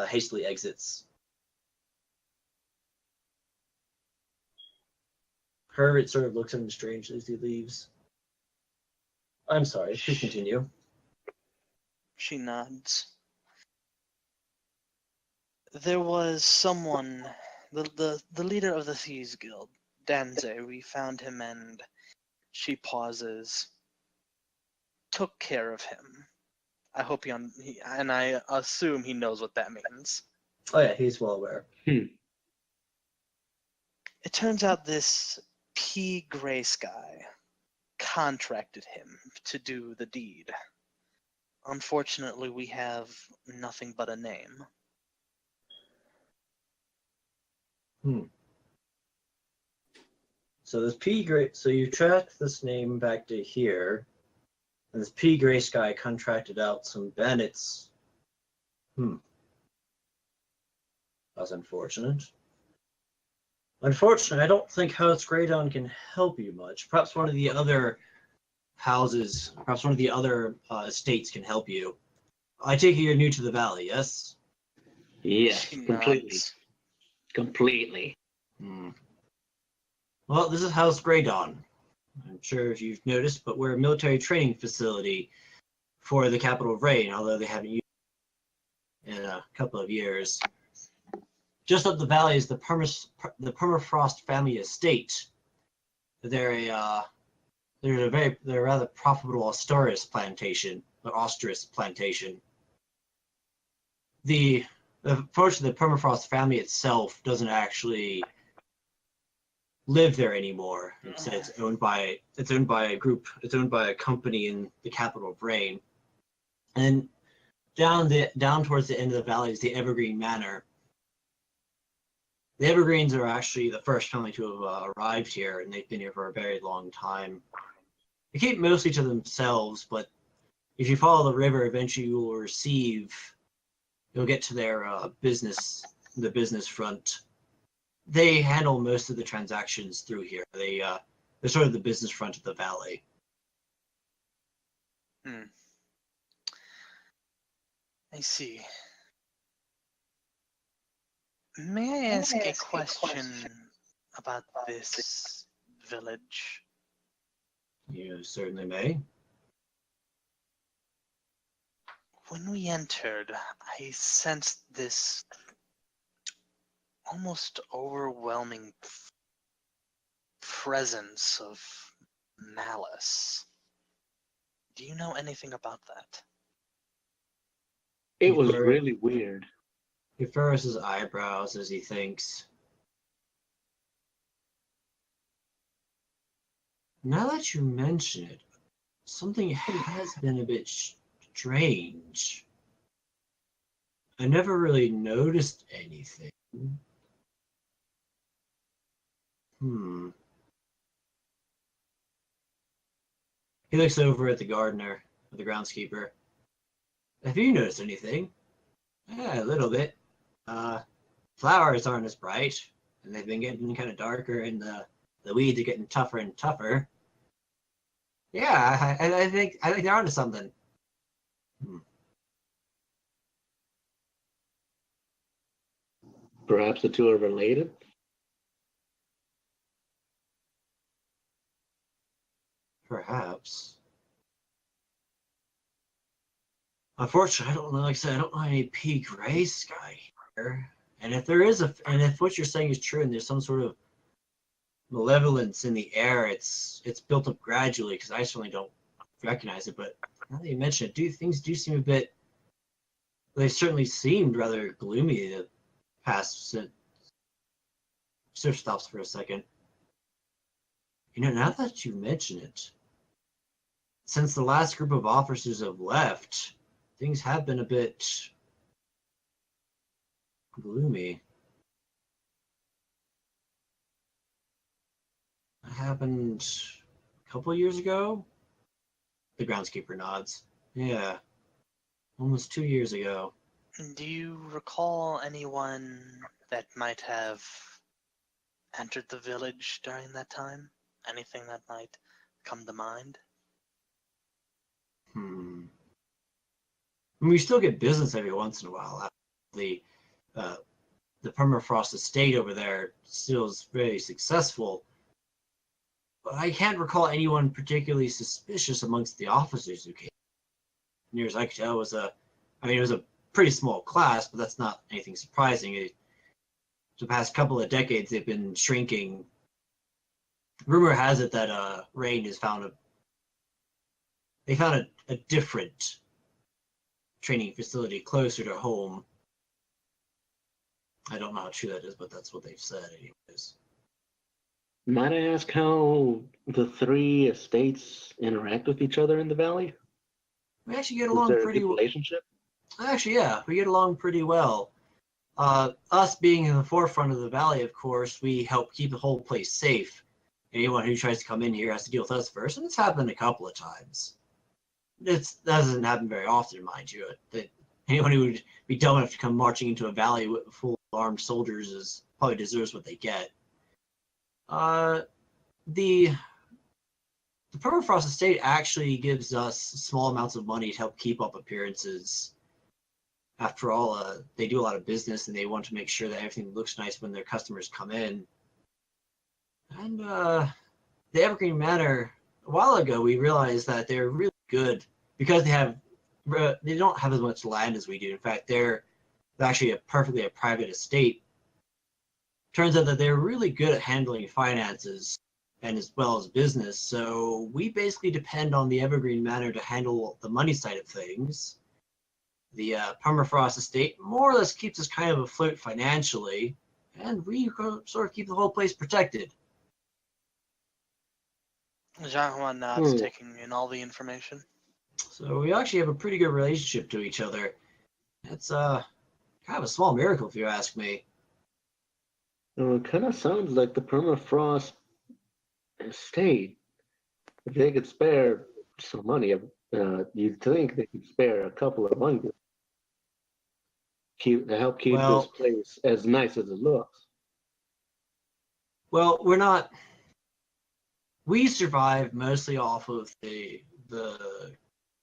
hastily exits. Herbert sort of looks at him strangely as he leaves. I'm sorry. Please continue. She nods. There was someone, the leader of the Thieves Guild, Danze. We found him and she pauses. Took care of him. I hope and I assume he knows what that means. Oh yeah, he's well aware. It turns out this P. Gray Sky contracted him to do the deed. Unfortunately, we have nothing but a name. So this P Gray, so you tracked this name back to here, and this P Grace guy contracted out some bandits. That's unfortunate. Unfortunately, I don't think House Graydon can help you much. Perhaps one of the other houses, perhaps one of the other estates can help you. I take it you're new to the valley, yes? Yes, She completely. nods. Completely. Well, this is House Graydon. I'm sure if you've noticed, but we're a military training facility for the capital of Rain, although they haven't used it in a couple of years. Just up the valley is the Permafrost family estate. They're a rather profitable ostrich plantation. Unfortunately, the Permafrost family itself doesn't actually live there anymore. Instead, it's owned by a group. It's owned by a company in the capital of Rain. And down towards the end of the valley is the Evergreen Manor. The Evergreens are actually the first family to have arrived here, and they've been here for a very long time. They keep mostly to themselves, but if you follow the river, eventually you'll get to their the business front. They handle most of the transactions through here. They're sort of the business front of the valley. I see. May I ask a question about this village? You certainly may. When we entered, I sensed this almost overwhelming presence of malice. Do you know anything about that? It was really weird. He furrows his eyebrows as he thinks. Now that you mention it, something has been a bit strange. I never really noticed anything. He looks over at the gardener, or the groundskeeper. Have you noticed anything? Yeah, a little bit. Flowers aren't as bright, and they've been getting kind of darker, and the weeds are getting tougher and tougher. Yeah, I think they're onto something. Perhaps the two are related? Perhaps. Unfortunately, I don't know. Like I said, I don't know any P. Grace guy here. And if what you're saying is true, and there's some sort of malevolence in the air, it's built up gradually. Because I certainly don't recognize it. But now that you mention it, things do seem a bit. They certainly seemed rather gloomy the past. Sort of stops for a second. Now that you mention it, since the last group of officers have left, things have been a bit gloomy. That happened a couple of years ago? The groundskeeper nods. Yeah, almost 2 years ago. Do you recall anyone that might have entered the village during that time? Anything that might come to mind? We still get business every once in a while. The Permafrost estate over there still is very successful. But I can't recall anyone particularly suspicious amongst the officers who came. Near as I could tell, it was a pretty small class, but that's not anything surprising. The past couple of decades, they've been shrinking. Rumor has it that Rain has found a different training facility closer to home. I don't know how true that is, but that's what they've said anyways. Might I ask how the three estates interact with each other in the valley? We actually get Is along there a pretty good well. relationship? Actually, yeah, we get along pretty well. Us being in the forefront of the valley, of course, we help keep the whole place safe. Anyone who tries to come in here has to deal with us first, and it's happened a couple of times. That doesn't happen very often, mind you. That anyone who would be dumb enough to come marching into a valley full of armed soldiers probably deserves what they get. The Permafrost Estate actually gives us small amounts of money to help keep up appearances. After all, they do a lot of business and they want to make sure that everything looks nice when their customers come in. And the Evergreen Manor, a while ago, we realized that they're really good because they don't have as much land as we do. In fact, they're actually a private estate. Turns out that they're really good at handling finances and as well as business. So we basically depend on the Evergreen Manor to handle the money side of things. The Permafrost Estate more or less keeps us kind of afloat financially, and we sort of keep the whole place protected. Zhanghua nods, taking in all the information. So we actually have a pretty good relationship to each other. It's kind of a small miracle, if you ask me. It kind of sounds like the Permafrost Estate. If they could spare some money, you'd think they could spare a couple of hundred to help keep this place as nice as it looks. Well, we survive mostly off of the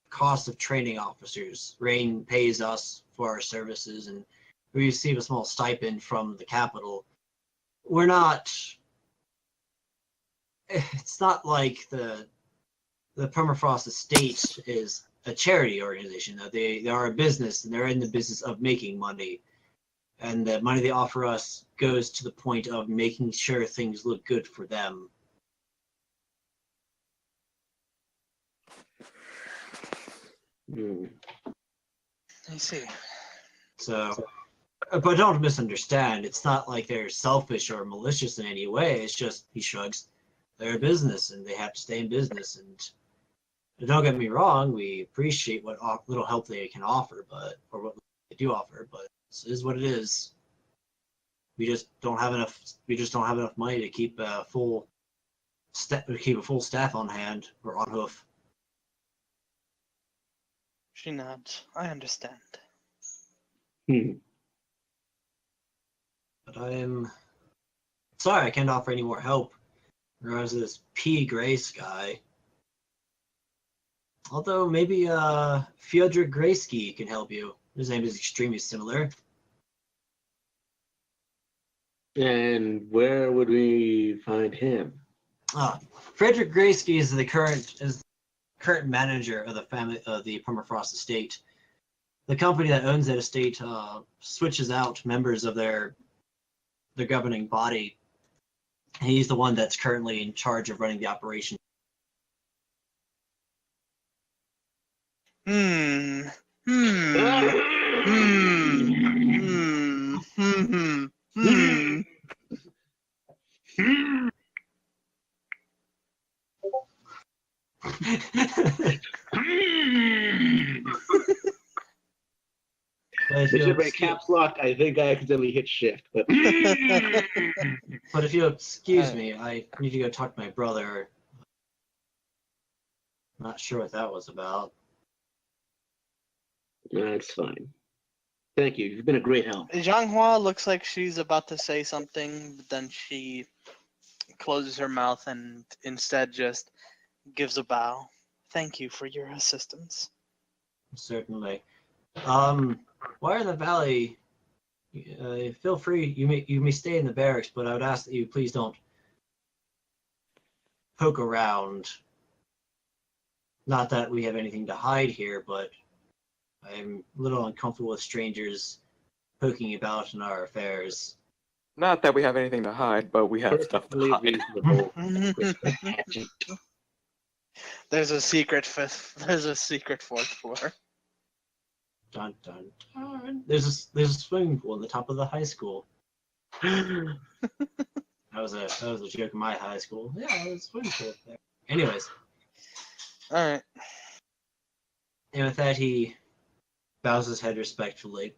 cost of training officers. Rain pays us for our services, and we receive a small stipend from the capital. It's not like the Permafrost Estate is a charity organization. They are a business, and they're in the business of making money. And the money they offer us goes to the point of making sure things look good for them. I see. So, but don't misunderstand. It's not like they're selfish or malicious in any way. It's just, he shrugs, they're a business and they have to stay in business. And don't get me wrong, we appreciate what little help they can offer, or what they do offer, but it is what it is. We just don't have enough. We just don't have enough money to keep a full staff on hand or on hoof. She nods. I understand. But I'm sorry, I can't offer any more help. Whereas this P. Grace guy. Although maybe Fyodor Graysky can help you. His name is extremely similar. And where would we find him? Frederick Graysky is the current manager of the Permafrost Estate. The company that owns that estate switches out members of their governing body. He's the one that's currently in charge of running the operation. They should make caps lock. I think I accidentally hit shift, but but if you'll excuse me, I need to go talk to my brother. Not sure what that was about. That's fine. Thank you. You've been a great help. Zhanghua looks like she's about to say something, but then she closes her mouth and instead just gives a bow. Thank you for your assistance. Certainly. While in the valley, feel free. You may stay in the barracks, but I would ask that you please don't poke around. Not that we have anything to hide here, but I'm a little uncomfortable with strangers poking about in our affairs. Not that we have anything to hide, but we have stuff to hide. There's a secret fourth floor. Dun dun dun. There's a swimming pool in the top of the high school. that was a joke in my high school. Yeah, there's a swimming pool there. Anyways. Alright. And with that, he bows his head respectfully.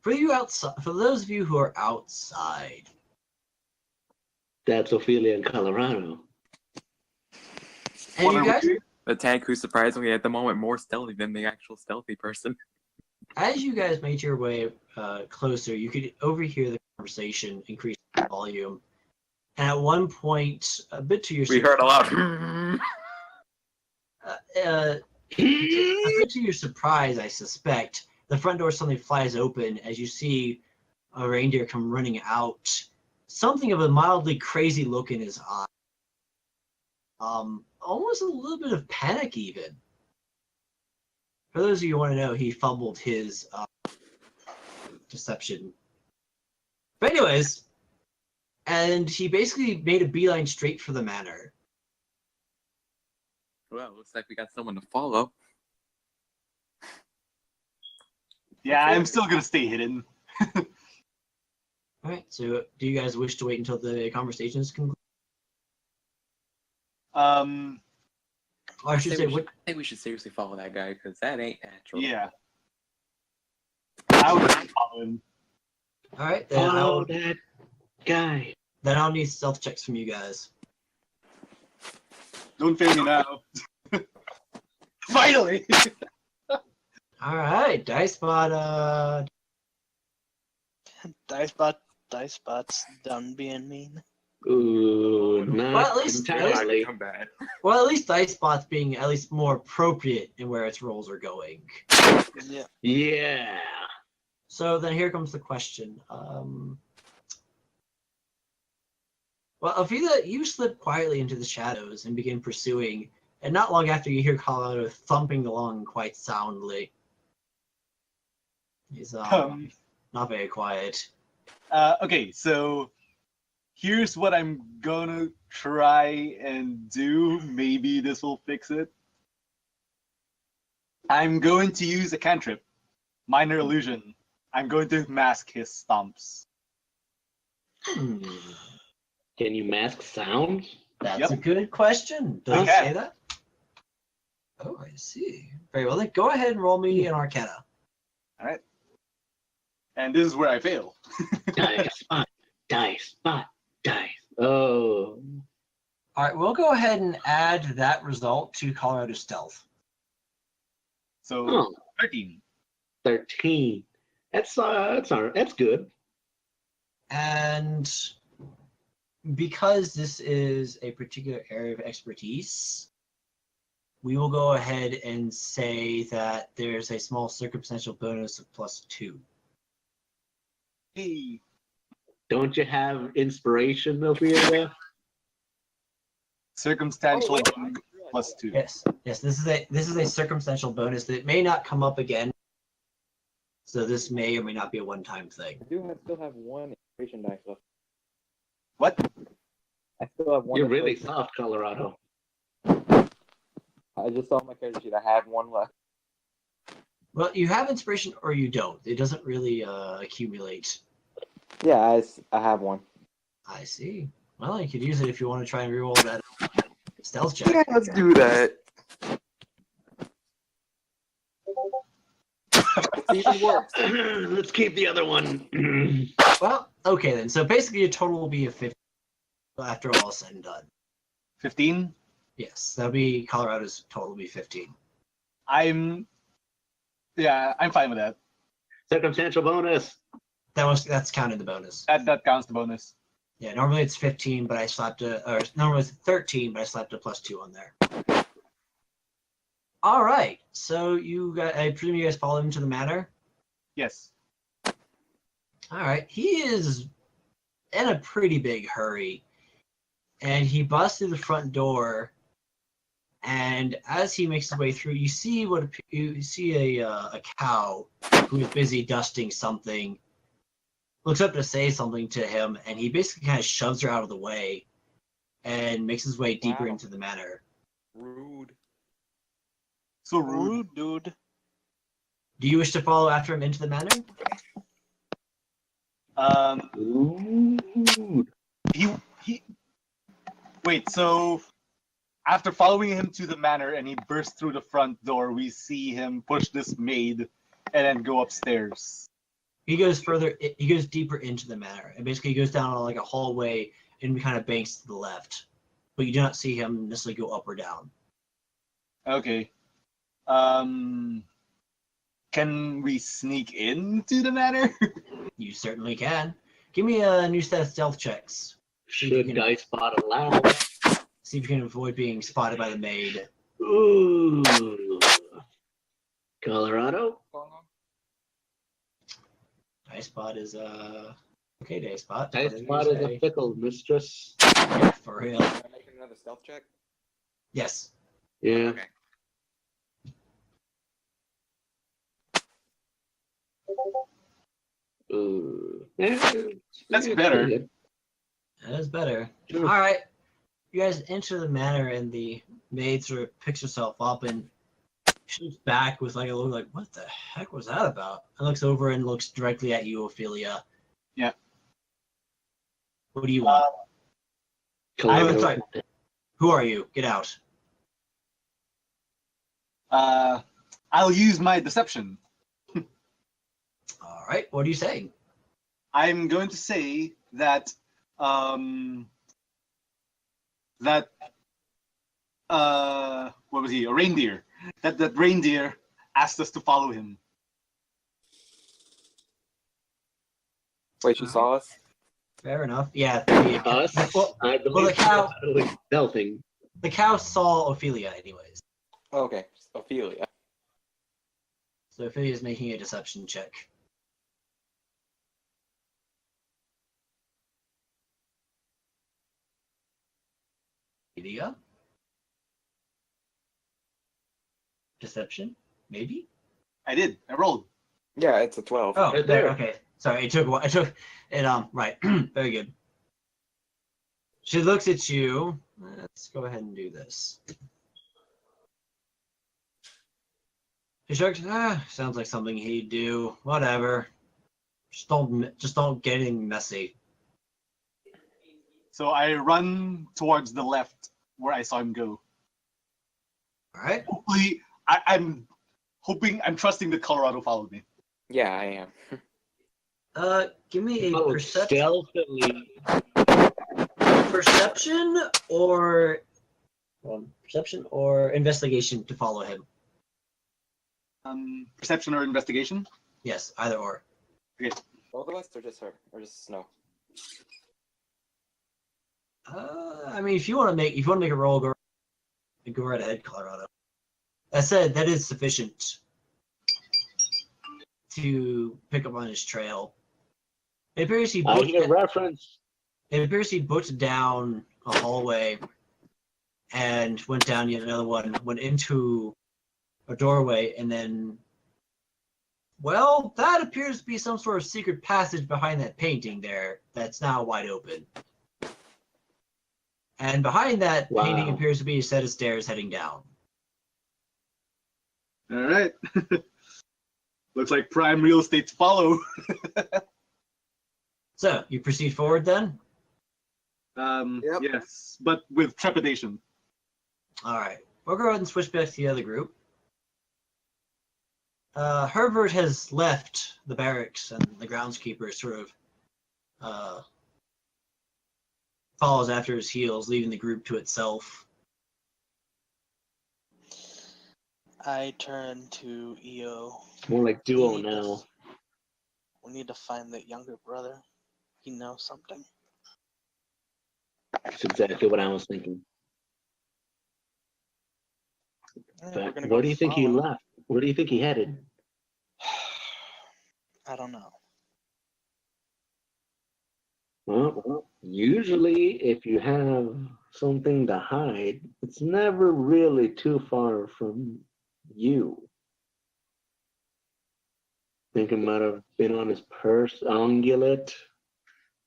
For those of you who are outside, That's Ophelia in Colorado. and you guys, The tank who's surprisingly at the moment more stealthy than the actual stealthy person. as you guys made your way closer, you could overhear the conversation increase in volume. And at one point, a bit to your We heard a lot. a bit to your surprise, I suspect, the front door suddenly flies open as you see a reindeer come running out. Something of a mildly crazy look in his eye. Almost a little bit of panic, even. For those of you who want to know, he fumbled his deception. But anyways, and he basically made a beeline straight for the manor. Well, looks like we got someone to follow. Yeah, I'm still gonna stay hidden. All right. So, do you guys wish to wait until the conversation is concluded? Or I should say, I think we should seriously follow that guy because that ain't natural. Yeah. I would follow him. all right. Then Follow that guy. I'll need stealth checks from you guys. Don't fail me now. Finally! All right, Dicebot. Dicebot's done being mean. Ooh, not Well, at least- entirely. I'm bad. Well, at least Dicebot's being at least more appropriate in where its rolls are going. Yeah. Yeah. So then here comes the question. Well, Avila, you slip quietly into the shadows and begin pursuing, and not long after you hear Colorado thumping along quite soundly. He's not very quiet. Okay, so here's what I'm gonna try and do. Maybe this will fix it. I'm going to use a cantrip, minor illusion. I'm going to mask his stomps. Hmm. Can you mask sounds? That's Yep. a good question. Does it Okay. say that? Oh, I see. Very well. Then go ahead and roll me an Arcana. All right. And this is where I fail. Dice, spot, dice, spot, dice. Oh. All right, we'll go ahead and add that result to Colorado Stealth. So Oh, 13. 13. That's good. And because this is a particular area of expertise, we will go ahead and say that there's a small circumstantial bonus of +2. Hey. Don't you have inspiration, Ophelia? Circumstantial Oh, wait. +2. Yes, this is a circumstantial bonus that may not come up again. So this may or may not be a one-time thing. I still have one inspiration dice left. What? I still have one. You're really inspiration. soft, Colorado. I just saw my character sheet. I have one left. Well, you have inspiration or you don't. It doesn't really accumulate. Yeah, I have one. I see. Well, you could use it if you want to try and reroll that stealth check. Yeah, let's do that. It's even worse. Let's keep the other one. Well, okay then. So basically, your total will be a 50 after all is said and done. 15. Yes, that'll be Colorado's total will be 15. I'm fine with that. Circumstantial bonus. That's counted the bonus. That counts the bonus. Yeah, normally it's 15, but I slapped normally it's 13, but I slapped a +2 on there. All right, so I presume you guys follow him to the manor. Yes. All right, he is in a pretty big hurry, and he busts through the front door. And as he makes his way through, you see a cow who is busy dusting something. Looks up to say something to him, and he basically kind of shoves her out of the way, and makes his way deeper Wow. into the manor. Rude. So rude. Rude, dude. Do you wish to follow after him into the manor? Ooh. He. Wait. So After following him to the manor and he bursts through the front door, we see him push this maid and then go upstairs. He goes further. He goes deeper into the manor, and basically he goes down like a hallway and kind of banks to the left. But you do not see him necessarily go up or down. Okay. Can we sneak into the manor? You certainly can. Give me a new set of stealth checks. Should I spot allow? See if you can avoid being spotted by the maid. Ooh. Colorado? Dice spot is okay. Dice spot. Dice What did spot you is a say? fickle mistress. Yeah, for real. Can I make another stealth check? Yes. Yeah. Okay. Ooh. That's better. That is better. Sure. All right. You guys enter the manor, and the maid sort of picks herself up and she looks back with like a look like, "What the heck was that about?" And looks over and looks directly at you, Ophelia. Yeah. What do you want? Colorado. Sorry. Who are you? Get out. I'll use my deception. All right. What are you saying? I'm going to say that what was he? A reindeer. That reindeer asked us to follow him. Wait, she saw us? Fair enough. Yeah. Us? Well, I the believe cow. Colorado is stealthing. The cow saw Ophelia, anyways. Oh, okay. Ophelia. So Ophelia's making a deception check. Ophelia? Deception? Maybe? I did. I rolled. Yeah, it's a 12. Oh, Right there. there. Okay. Sorry, it took a while. It took it. Right. Very good. She looks at you. Let's go ahead and do this. She shrugs. Sounds like something he'd do. Whatever. Just don't get anything messy. So I run towards the left where I saw him go. All right. Hopefully, I'm trusting that Colorado followed me. Yeah, I am. Give me a Oh, stealthily. perception or investigation to follow him. Perception or investigation? Yes, either or. Both of us, or just her? Or just Snow? I mean, if you want to make a roll, go right ahead, Colorado. That said, that is sufficient to pick up on his trail. It appears he I hear reference. booked down a hallway and went down yet another one, went into a doorway, and then, well, that appears to be some sort of secret passage behind that painting there that's now wide open. And behind that painting Wow. appears to be a set of stairs heading down. All right. Looks like prime real estate to follow. So, you proceed forward then? Yep. Yes, but with trepidation. All right. We'll go ahead and switch back to the other group. Herbert has left the barracks, and the groundskeeper sort of follows after his heels, leaving the group to itself. I turn to EO. More like duo now. We need to find that younger brother. He knows something. That's exactly what I was thinking. We're But gonna where go do you think he follow. left? Where do you think he headed? I don't know. Well, usually if you have something to hide, it's never really too far from you. Think it might have been on his purse, ungulate.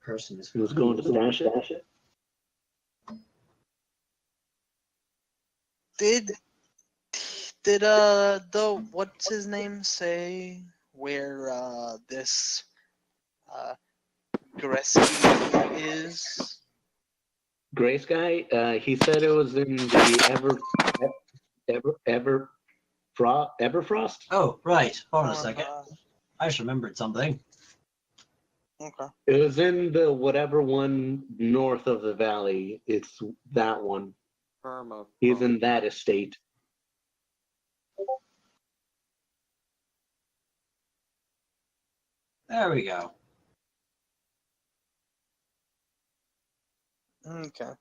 Person is He was going to stash it. Did the what's his name say where this Goreski is? Grace guy, he said it was in the Everfrost. Oh, right. Hold on a Oh, second. I just remembered something. okay. It was in the whatever one north of the valley. It's that one. He's in that estate. There we go. Okay.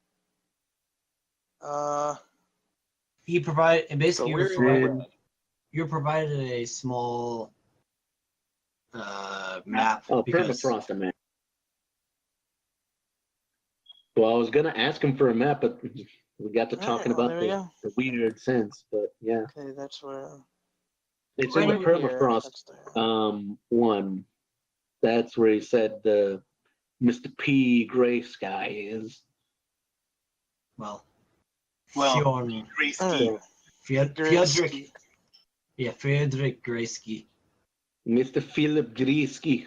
He provided, and So basically we're you're provided a small map Oh, because permafrost, a map. Well, I was gonna ask him for a map, but we got to talking well, about there we go. the weird sense. But yeah, Okay, that's where. it's in the Wait, permafrost That's there. one. That's where he said the Mr. P. Grace guy is. well, Well, Fionn, Grace Alright. Friedrich, Graysky. yeah, Friedrich Graysky. Mr. Philip Greasky.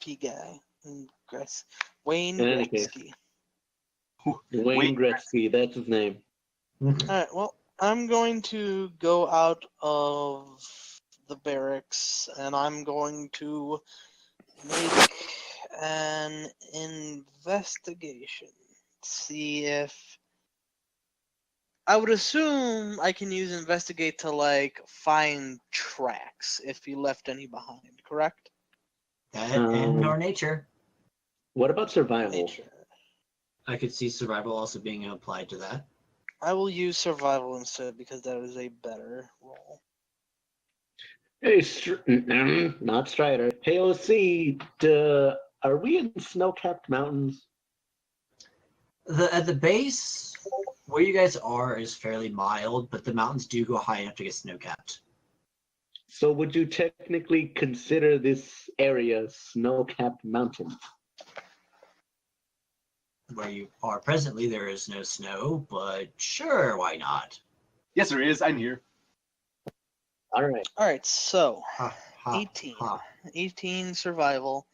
P guy. And Wayne In any case. Gretzky. Wayne Gretzky, that's his name. Alright, well, I'm going to go out of the barracks and I'm going to make an investigation. See if. I would assume I can use investigate to, like, find tracks if he left any behind, correct? That and our nature. What about survival? Nature. I could see survival also being applied to that. I will use survival instead because that is a better roll. Hey, not Strider. Hey, OC, are we in snow-capped mountains? At the base where you guys are is fairly mild, but the mountains do go high enough to get snow-capped. So would you technically consider this area snow-capped mountain? Where you are presently, there is no snow, but sure, why not? Yes, there is. I'm here. All right. Alright, so Ha, ha, 18. ha. 18 survival.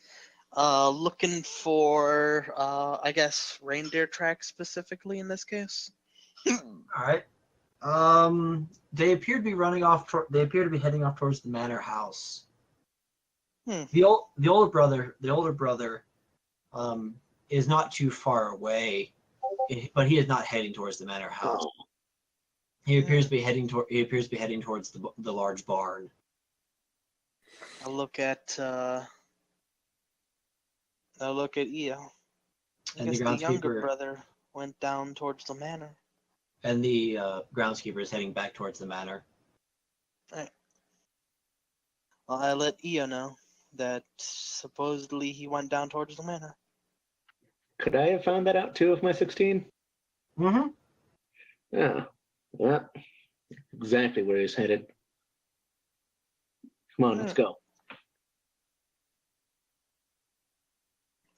Looking for, I guess, reindeer tracks specifically in this case. All right. They appear to be running off. They appear to be heading off towards the manor house. The older brother, is not too far away, but he is not heading towards the manor house. Oh. He appears to be heading towards the large barn. I look at Eo. I And guess the the younger groundskeeper brother went down towards the manor. and the groundskeeper is heading back towards the manor. Well, I let Eo know that supposedly he went down towards the manor. Could I have found that out too with my 16? Mm-hmm. Yeah. Yeah. Exactly where he's headed. Come on, let's go.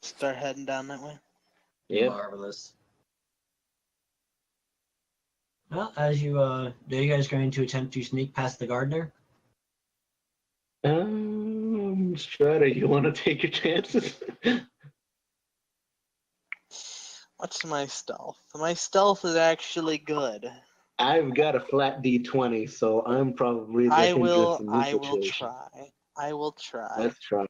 Start heading down that way. Yep. Marvelous. Well, as you are you guys going to attempt to sneak past the gardener? Strider, you want to take your chances? What's my stealth? My stealth is actually good. I've got a flat D20, so I'm probably the hindrance in this situation. I will try. Let's try.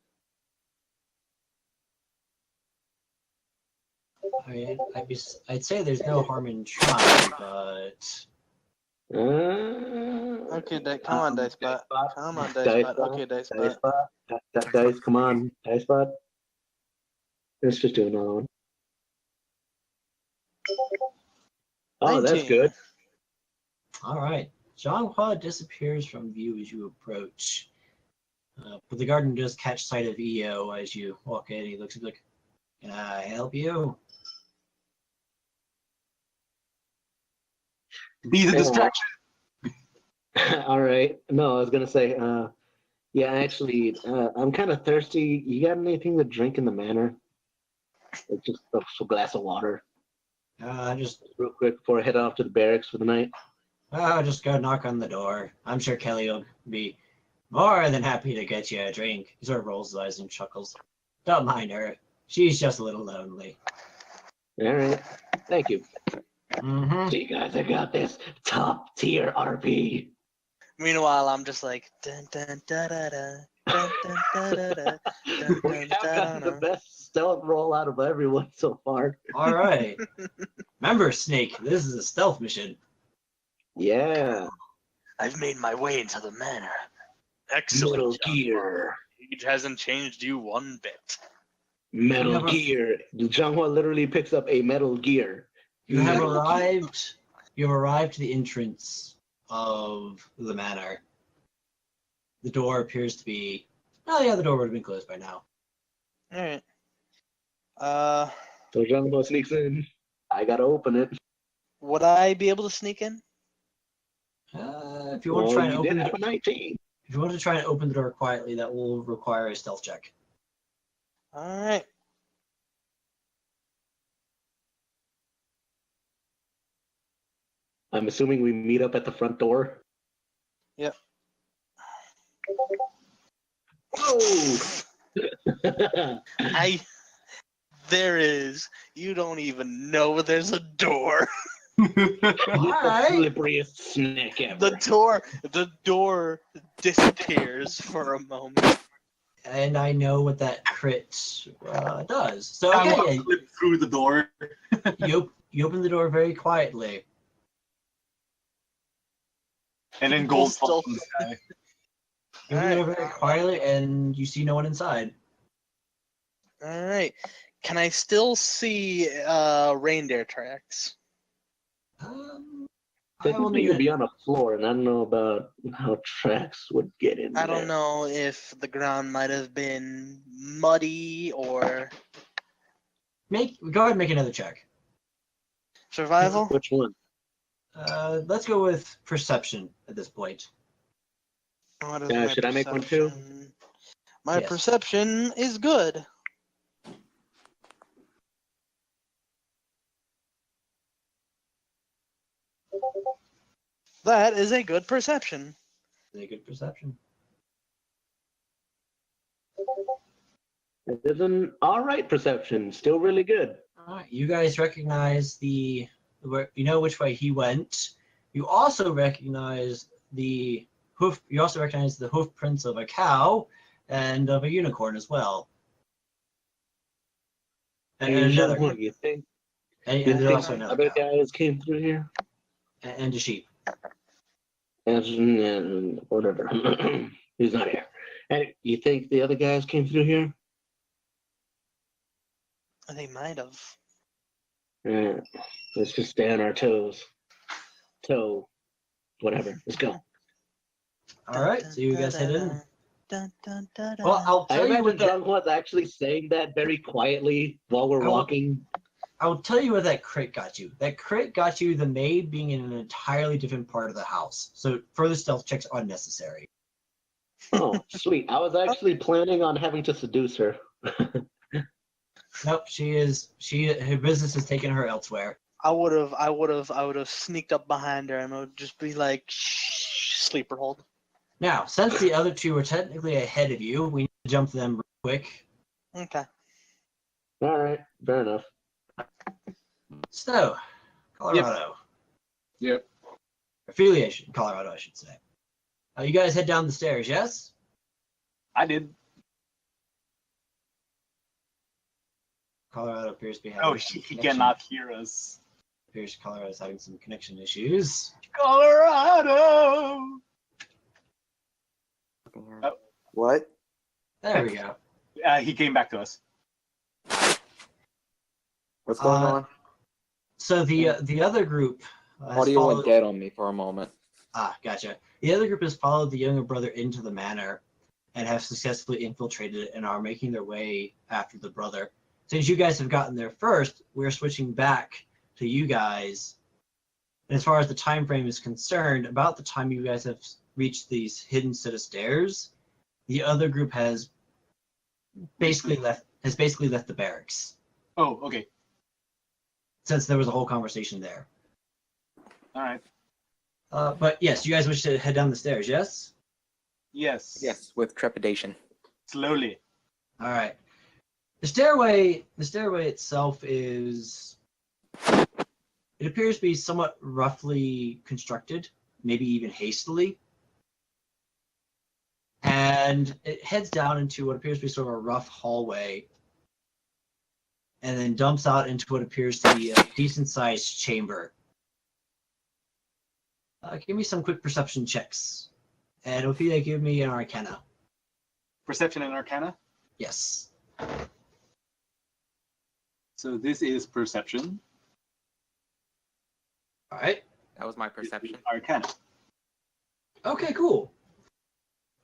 I'd say there's no harm in trying, but Okay, come on, Dice Bot. Come on, Dice Bot. Okay, Dice Bot. Dice, come on. Dice Bot. Let's just do another one. Oh, 19. that's good. all right. Zhanghua disappears from view as you approach, but the gardener does catch sight of Eo as you walk in. He looks like, "Can I help you?" Be the distraction. All right. No, I was gonna say, yeah, actually, I'm kind of thirsty. You got anything to drink in the manor? Like just a glass of water, Just real quick before I head off to the barracks for the night. just go knock on the door. I'm sure Kelly will be more than happy to get you a drink. He sort of rolls his eyes and chuckles. Don't mind her. She's just a little lonely. All right. Thank you. Mm-hmm. So you guys, I got this top tier RP. Meanwhile, I'm just like dun dun da da da dun dun da da da dun We dun have da gotten da the da. best stealth roll out of everyone so far. All right. Remember, Snake, this is a stealth mission. Yeah. I've made my way into the manor. Metal Excellent. Gear. Age hasn't changed you one bit. Metal You have a- Gear. Zhanghua literally picks up a Metal Gear. You have Metal Gear. arrived. You have arrived to the entrance of the manor. The door appears to be. Oh yeah, the door would have been closed by now. All right. So Zhanghua sneaks in. I gotta open it. Would I be able to sneak in? If you want to try and you open did the have a 19. if you want to try and open the door quietly, that will require a stealth check. All right. I'm assuming we meet up at the front door. Yep. Whoa! There is. You don't even know there's a door. Alright. Slipperiest snake ever. The door disappears for a moment. And I know what that crit does. So I'm okay, gonna slip through the door. you open the door very quietly. And then People gold still- falls from the sky. You open the door very quietly, and you see no one inside. All right. Can I still see reindeer tracks? I I will think need you'll it. be on a floor, and I don't know about how tracks would get in I there. don't know if the ground might have been muddy or Go ahead and make another check. survival. Which one? Let's go with perception at this point. What is my Should I make one too? perception? My Yes. perception is good. That is a good perception. A good perception. It is an alright perception. Still really good. All right, you guys recognize you know which way he went. You also recognize the hoof. You also recognize the hoof prints of a cow and of a unicorn as well. And Hey, another. Zhanghua, you think, And you there's think also some another other cow. guys came through here? And a sheep. And whatever. He's not here. And you think the other guys came through here? They might have. Yeah. Let's just stay on our toes. Whatever. Let's go. All right, so you guys head in. Dun, dun, dun, dun. Well, I'll I tell you imagine what that, Zhanghua actually saying that very quietly while we're I will- walking. I'll tell you what that crit got you. That crit got you the maid being in an entirely different part of the house. So further stealth checks are unnecessary. Oh, sweet. I was actually planning on having to seduce her. Nope, her business has taken her elsewhere. I would have sneaked up behind her and would just be like, shh, sleeper hold. Now, since the other two are technically ahead of you, we need to jump to them real quick. Okay. All right, fair enough. So, Colorado. Yep. Affiliation, Colorado, I should say. You guys head down the stairs, yes? I did. Colorado appears to be having Oh, some he connection- cannot hear us. Appears Colorado's having some connection issues. Colorado! What? There we go. He came back to us. What's going Uh, on? So the other group has Audio followed- went dead on me for a moment. Ah, gotcha. The other group has followed the younger brother into the manor and have successfully infiltrated it and are making their way after the brother. Since you guys have gotten there first, we're switching back to you guys. And as far as the time frame is concerned, about the time you guys have reached these hidden set of stairs, the other group has basically left the barracks. Oh, okay. Since there was a whole conversation there. All right. But yes, you guys wish to head down the stairs, yes? Yes. Yes, with trepidation. Slowly. All right. The stairway itself is It appears to be somewhat roughly constructed, maybe even hastily. And it heads down into what appears to be sort of a rough hallway, and then dumps out into what appears to be a decent-sized chamber. Give me some quick perception checks. And Ophelia, give me an Arcana. Perception and Arcana. Yes. So this is perception. All right. That was my This is perception. Arcana. Okay, cool.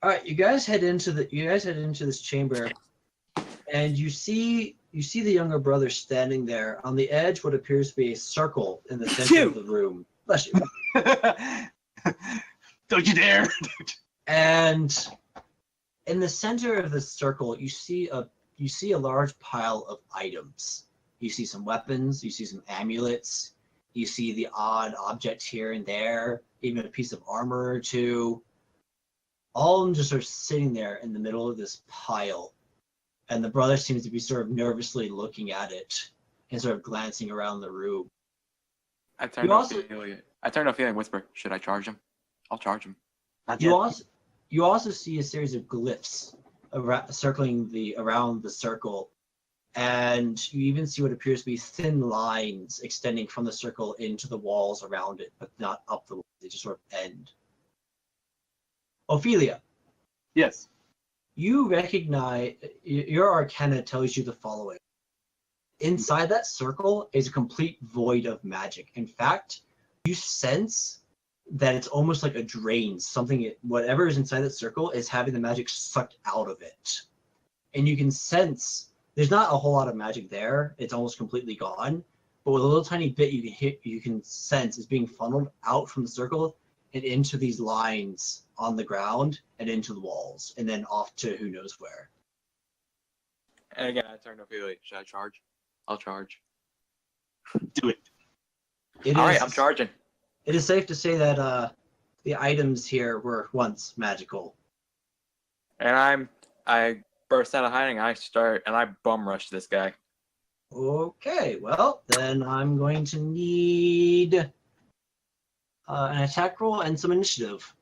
All right, you guys head into this chamber, and you see the younger brother standing there on the edge, what appears to be a circle in the center of the room. Bless you. Don't you dare! And in the center of the circle, you see a large pile of items. You see some weapons, you see some amulets, you see the odd object here and there, even a piece of armor or two. All of them just are sitting there in the middle of this pile. And the brother seems to be sort of nervously looking at it and sort of glancing around the room. I turned to Ophelia and whisper, "Should I charge him? I'll charge him." Not You yet. also see a series of glyphs circling around the circle, and you even see what appears to be thin lines extending from the circle into the walls around it, but not up the walls. They just sort of end. Ophelia, Yes. you recognize, your Arcana tells you the following. Inside that circle is a complete void of magic. In fact, you sense that it's almost like a drain. Whatever is inside that circle is having the magic sucked out of it. And you can sense there's not a whole lot of magic there. It's almost completely gone. But with a little tiny bit you can sense is being funneled out from the circle and into these lines on the ground and into the walls, and then off to who knows where. And again, I turned to Ophelia. "Should I charge? I'll charge." Do it. All right, I'm charging. It is safe to say that the items here were once magical. And I burst out of hiding. I bum rush this guy. Okay, well, then I'm going to need an attack roll and some initiative.